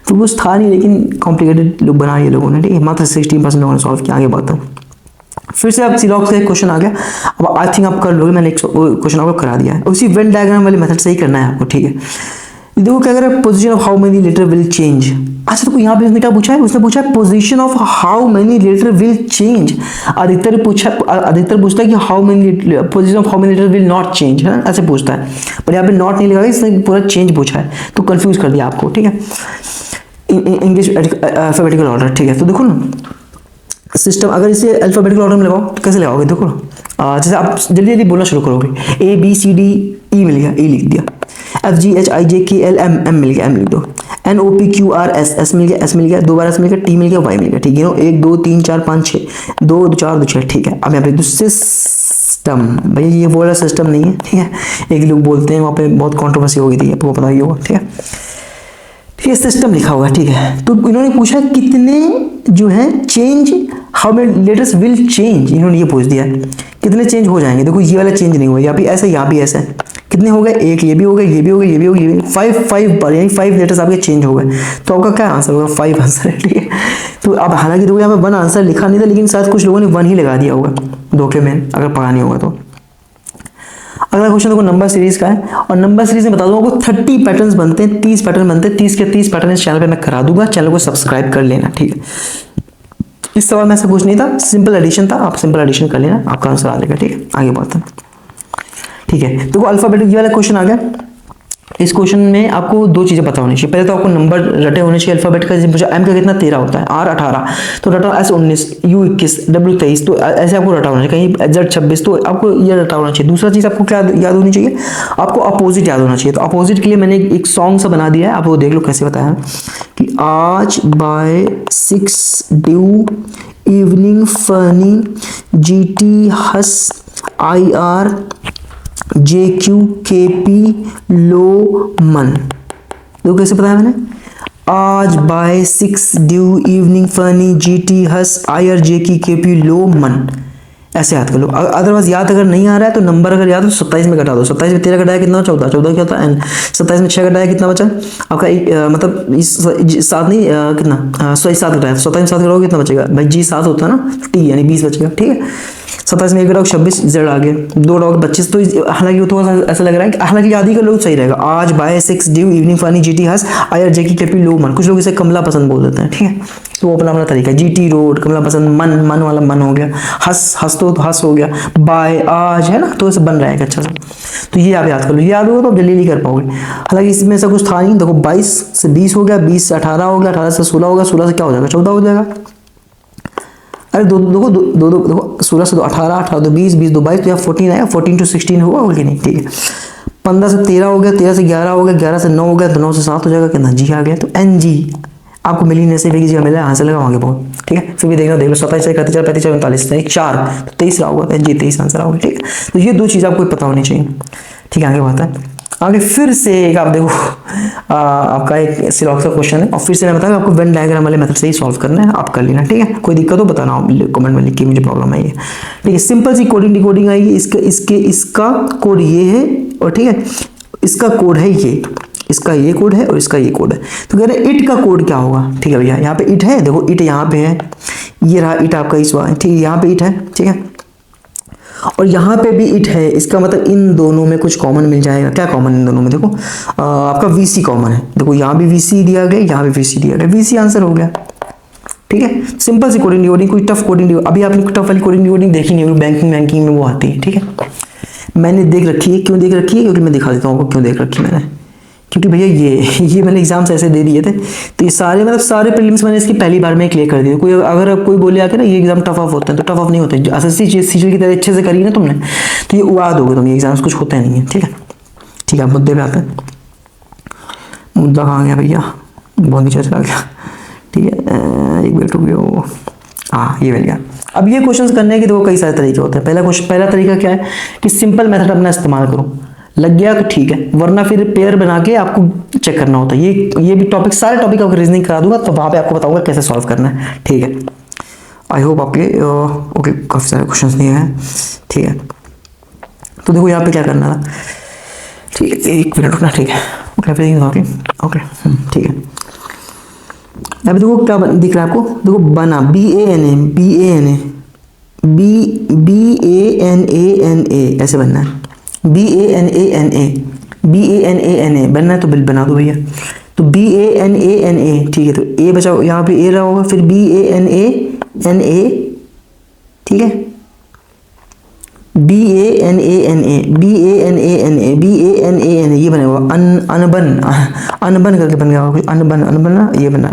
तो कुछ था नहीं लेकिन कॉम्प्लिकेटेड लोग बना ये लोगों ने, ठीक है। मात्र 16% लोगों ने सॉल्व किया। आगे बढ़ता हूँ, फिर से आप सिलॉक्स का एक क्वेश्चन आ गया, अब आई थिंक आप कर लोगे, मैंने एक क्वेश्चन आपको करा दिया है। उसी वेन डायग्राम वाले मेथड से ही करना है आपको, ठीक है। देखो क्या कह रहा है, position of how many letter will change. अच्छा तो यहाँ पे उसने क्या पूछा है, उसने पूछा है position of how many letter will change. अधिकतर पूछता है कि how many position of how many letter will not change, है ना, ऐसे पूछता है। पर यहाँ पे नॉट नहीं लगा, इसने पूरा चेंज पूछा है तो कंफ्यूज कर दिया आपको, ठीक है। इंग्लिश अल्फाबेटिकल ऑर्डर, ठीक है। तो देखो ना सिस्टम, अगर इसे अल्फाबेटिकल ऑर्डर में लगाओ तो कैसे लगाओगे, देखो जैसे आप जल्दी जल्दी बोलना शुरू करोगे, ए बी सी डी ई मिल गया, ई लिख दिया, एफ जी एच आई जे के एल एम एम मिल गया, एम लिख दो, N O P Q R S S मिल गया, एस मिल गया, 2 बार एस मिल गया, टी मिल गया, वाई मिल गया, ठीक है। 1 2 3 4 5 6 2 4 2 6, ठीक है। अब यहाँ पे सिस्टम, भैया ये वो वाला सिस्टम नहीं है, ठीक है। एक लोग बोलते हैं वहाँ पे बहुत कॉन्ट्रोवर्सी हो गई थी, आपको पता ही होगा, ठीक है। ये सिस्टम लिखा हुआ है, ठीक है। तो इन्होंने पूछा कितने जो है change, how many letters will change, इन्होंने ये पूछ दिया कितने चेंज हो जाएंगे। देखो ये वाला चेंज नहीं हुआ, यहाँ भी ऐसा, यहाँ भी ऐसा है। कितने हो गए, एक ये भी हो गए, ये भी हो गए, ये भी हो गए, 5 बार, यानी 5 लेटर्स आपके चेंज हो गए। तो आपका क्या आंसर होगा, 5 आंसर है, ठीक है। तो अब हालांकि देखो यहाँ पे 1 आंसर लिखा नहीं था, लेकिन शायद कुछ लोगों ने 1 ही लगा दिया होगा धोखे में, अगर पढ़ा नहीं होगा तो। अगला क्वेश्चन देखो नंबर सीरीज का है, और नंबर सीरीज में बता दूं आपको 30 पैटर्न्स बनते हैं, 30 पैटर्न बनते हैं, 30 के 30 पैटर्न इस चैनल पे मैं करा दूंगा, चैनल को सब्सक्राइब कर लेना, ठीक है। इस सवाल में ऐसा कुछ नहीं था, सिंपल एडिशन था, आप सिंपल एडिशन कर लेना, आपका आंसर आ जाएगा, ठीक है। आगे बढ़ते हैं, ठीक है। देखो अल्फाबेटिक ये वाला क्वेश्चन आ गया। इस क्वेश्चन में आपको 2 चीजें पता होनी चाहिए। पहले तो आपको नंबर रटे होने चाहिए अल्फाबेट का, जैसे पूछा एम का कितना 13 होता है, आर 18 तो रटा, एस 19, यू 21, डब्ल्यू 23, तो ऐसे आपको रटा होना चाहिए। कहीं जेड 26 तो आपको ये रटा होना चाहिए। दूसरा चीज आपको क्या याद होनी चाहिए, आपको अपोजिट याद होना चाहिए। तो अपोजिट के लिए मैंने एक सॉन्ग सा बना दिया है, आप वो देख लो कैसे बताया कि आज by 6 due evening funny G T हस I R J Q K P लो मन। देखो कैसे बताया मैंने, आज by 6 due evening funny G T हस आई आर जे की के पी लो मन, ऐसे याद कर लो। अदरवाइज याद अगर नहीं आ रहा है तो नंबर अगर याद हो 27 में घटा दो, 27 में 13 घटाया कितना, 14, 14 क्या होता है एन, 27 में 6 घटाया कितना बचा आपका, मतलब इस 7 नहीं कितना, 7 घटाया, 27 में 7 घटाओगे कितना बचेगा भाई, जी 7 होता है ना, टी यानी 20 बचेगा, ठीक है। 27 में 1 घटाओ 26, जेड आ गया, 2 घटाओ 25। तो हालांकि वो थोड़ा सा ऐसा लग रहा है कि हालांकि याद ही कर लो सही रहेगा। आज by 6 due evening funny G T हस आई आर जे की के पी लो मन, कुछ लोग इसे कमला पसंद बोल देते हैं, ठीक है। तो वो अपना अपना तरीका है, जी टी रोड, कमला पसंद, मन, मन वाला मन हो गया, हस हस तो हस हो गया, बाय आज है ना, तो ऐसे बन रहा है अच्छा सा। तो ये आप याद कर लो, याद होगा तो आप जल्दी नहीं कर पाओगे। हालांकि इसमें ऐसा कुछ था नहीं। देखो 22 से 20 हो गया, 20 से 18 हो गया, 18 से 16 होगा, 16 से क्या हो जाएगा, 14 हो जाएगा। अरे देखो 16 से 18, 18 तो 20, 20 तो 22, तो यहाँ 14 आया, 14 to 16 हुआ कि नहीं, ठीक है। 15 से 13 हो गया, 13 से 11 हो गया, 11 से 9 हो गया, तो 9 से 7 हो जाएगा, कितना जी आ गया। तो एन जी आपको मिली नहीं, से भी जगह मिला, आंसर लगाओगे बहुत, ठीक है। फिर भी देखना, देख लो 27 31 34 39 4 तो 23 रहा होगा, एन जी 23 आंसर आओगे, ठीक है। तो ये 2 चीज़ आपको पता होनी चाहिए, ठीक है। आगे बात है, आगे फिर से एक आप देखो आपका एक सिलॉक्स का क्वेश्चन है, और फिर से मैं बताऊँ आपको वेन डायग्राम वाले मेथड से ही सॉल्व करना है, आप कर लेना, ठीक है। कोई दिक्कत हो बताना कमेंट में लिख के, मुझे प्रॉब्लम आई है, ठीक है। सिंपल सी कोडिंग डिकोडिंग आएगी, इसका कोड ये है, और ठीक है इसका कोड है ये, इसका ये कोड है और इसका ये कोड है। तो कह रहे हैं इट का कोड क्या होगा, ठीक है भैया। यहाँ पे इट है, देखो इट यहाँ पे है, ये रहा इट आपका इस बार, ठीक है। यहाँ पे इट है, ठीक है, और यहाँ पे भी इट है। इसका मतलब इन दोनों में कुछ कॉमन मिल जाएगा। क्या कॉमन इन दोनों में, देखो आपका वीसी कॉमन है। देखो यहाँ भी वीसी दिया गया, यहाँ भी वीसी दिया गया, वीसी आंसर हो गया, ठीक है। सिंपल सी कोडिंग डिकोडिंग, कोई टफ कोडिंग डिकोडिंग अभी आपने टफ वाली कोडिंग डिकोडिंग देखी नहीं होगी, बैंकिंग में वो आती है, ठीक है। मैंने देख रखी है, क्यों देख रखी है, क्योंकि मैं दिखा देता हूँ आपको क्यों देख रखी है मैंने। क्योंकि भैया ये मैंने एग्जाम्स ऐसे दे दिए थे, तो ये सारे मतलब सारे प्रीलिम्स मैंने इसकी पहली बार में क्लियर कर दिए। कोई अगर कोई बोले आके ना ये एग्जाम टफ ऑफ होते हैं, तो टफ ऑफ नहीं होते। एसएससी सीजीएल की तरह अच्छे से करी ना तुमने, तो ये उड़ा दोगे तुम, ये एग्जाम्स कुछ होते नहीं है, ठीक है। ठीक है, मुद्दे पे आते हैं। मुद्दा कहाँ गया भैया, बहुत नीचे चला गया, ठीक है। एक मिनट रुक गया, हाँ ये मिल गया। अब ये क्वेश्चंस करने के तो कई सारे तरीके होते हैं। पहला तरीका क्या है कि सिंपल मेथड अपना इस्तेमाल करो, लग गया तो ठीक है, वरना फिर पेयर बना के आपको चेक करना होता है। ये भी टॉपिक, सारे टॉपिक आपको रीजनिंग करा दूंगा, तो वहां पे आपको बताऊंगा कैसे सॉल्व करना है, ठीक है। आई होप आपके ओके काफ़ी सारे क्वेश्चंस दिए हैं, ठीक है। तो देखो यहाँ पे क्या करना था, ठीक है, एक मिनट रुकना, ठीक है। ओके ओके ओके ठीक है। अभी देखो क्या दिख रहा है आपको, देखो बना BANA ऐसे बनना है, BANANA बनना है, तो बिल बना दो भैया। तो BANANA, ठीक है, तो ए बचा, यहाँ पे ए रहा होगा, फिर BANANA, ठीक है, BANANA ये बनेगा अनबन करके बन गया होगा, अनबन ये बना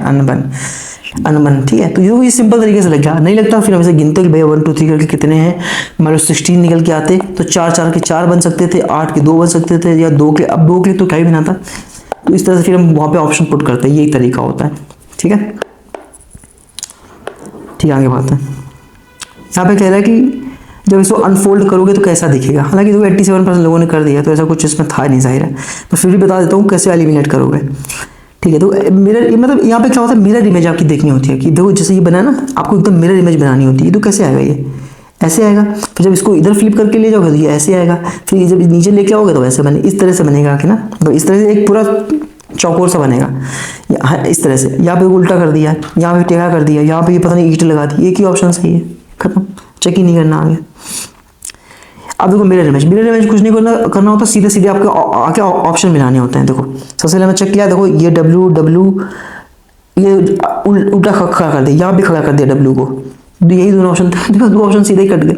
अनबन, ठीक है। तो ये सिंपल तरीके से लग गया, नहीं लगता फिर हम इसे गिनते कि भैया 1 2 3 करके कितने हैं, मान लो 16 निकल के आते तो 4 के 4 बन सकते थे, 8 के 2 बन सकते थे, या 2 के, अब 2 के तो क्या ही बनाता। तो इस तरह से फिर हम वहाँ पे ऑप्शन पुट करते हैं, यही तरीका होता है, ठीक है। ठीक है, आगे बढ़ते हैं। यहाँ पे कह रहा है कि जब इसको अनफोल्ड करोगे तो कैसा दिखेगा। हालांकि तो 87% लोगों ने कर दिया, तो ऐसा कुछ इसमें था नहीं, जाहिर है, पर फिर भी बता देता हूँ कैसे एलिमिनेट करोगे, ठीक है। तो मिरर, मतलब यहाँ पे क्या होता है, मिरर इमेज आपकी देखनी होती है कि देखो जैसे ये बना ना, आपको एकदम मिरर इमेज बनानी होती है। तो कैसे आएगा, ये ऐसे आएगा, फिर जब इसको इधर फ्लिप करके ले जाओगे तो ये ऐसे आएगा, फिर जब नीचे लेके आओगे तो वैसे बने, इस तरह से बनेगा कि ना, तो इस तरह से एक पूरा चौकोर सा बनेगा, इस तरह से। यहाँ पे उल्टा कर दिया, यहाँ पे टेढ़ा कर दिया, यहाँ पे ये पता नहीं ईंट लगा दी, एक ही ऑप्शन सही है, खत्म, चेक ही नहीं करना आगे। अब देखो मिरर इमेज कुछ नहीं करना होता, सीधे सीधे आपके आके ऑप्शन मिलाने होते हैं। देखो सबसे पहले मैं चेक किया, देखो ये W ये उल्टा खड़ा कर दिया, यहाँ भी खड़ा कर दिया W को, यही दोनों ऑप्शन थे, देखो 2 ऑप्शन सीधे ही कट गए।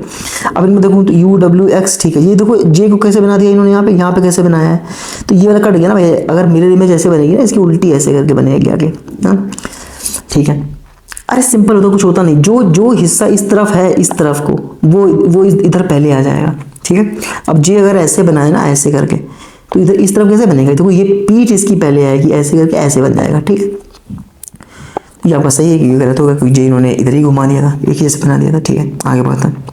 अब इनमें देखो तो UWX, ठीक है, ये देखो J को कैसे बना दिया इन्होंने, यहाँ पे कैसे बनाया है, तो ये वाला कट गया ना भाई। अगर मिरर इमेज ऐसे बनेगी ना, इसकी उल्टी ऐसे करके बनेगी आगे, हाँ ठीक है। अरे सिंपल होता, कुछ होता नहीं, जो हिस्सा इस तरफ है, इस तरफ को वो इधर पहले आ जाएगा, ठीक है। अब J अगर ऐसे बनाए ना, ऐसे करके, तो इधर इस तरफ कैसे बनेगा, देखो ये पीठ इसकी पहले आएगी, ऐसे करके ऐसे बन जाएगा, ठीक है। ये आपका सही है कि गलत होगा, क्योंकि J इन्होंने इधर ही घुमा दिया था, एक ही ऐसे बना दिया था, ठीक है। आगे बढ़ते हैं,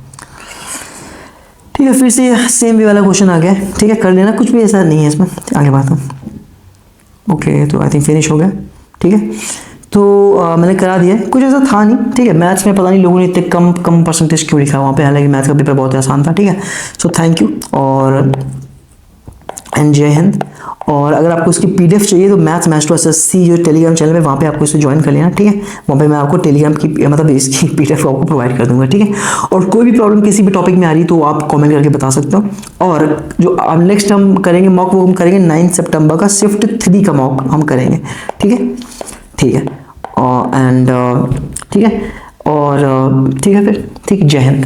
ठीक है। फिर से सेम वे वाला क्वेश्चन आ गया, ठीक है, कर लेना, कुछ भी ऐसा नहीं है इसमें। आगे बढ़ते हैं, ओके, तो आई थिंक फिनिश हो गया, ठीक है। तो मैंने करा दिया, कुछ ऐसा था नहीं, ठीक है। मैथ्स में पता नहीं लोगों ने इतने कम परसेंटेज क्यों लिखा वहाँ पे, हालांकि मैथ्स का पेपर बहुत आसान था, ठीक है। सो थैंक यू और जय हिंद। और अगर आपको उसकी PDF चाहिए तो मैथ्स मास्टर SSC जो टेलीग्राम चैनल है, वहाँ पे आपको इसे ज्वाइन कर लेना, ठीक है। वहाँ पे मैं आपको टेलीग्राम की, मतलब इसकी PDF आपको प्रोवाइड कर दूंगा, ठीक है। और कोई भी प्रॉब्लम किसी भी टॉपिक में आ रही तो आप कमेंट करके बता सकते हो। और जो नेक्स्ट हम करेंगे मॉक, वो हम करेंगे 9 सितंबर का शिफ्ट 3 का मॉक हम करेंगे, ठीक है, ठीक है। एंड ठीक है, और ठीक है फिर, ठीक, जय हिंद।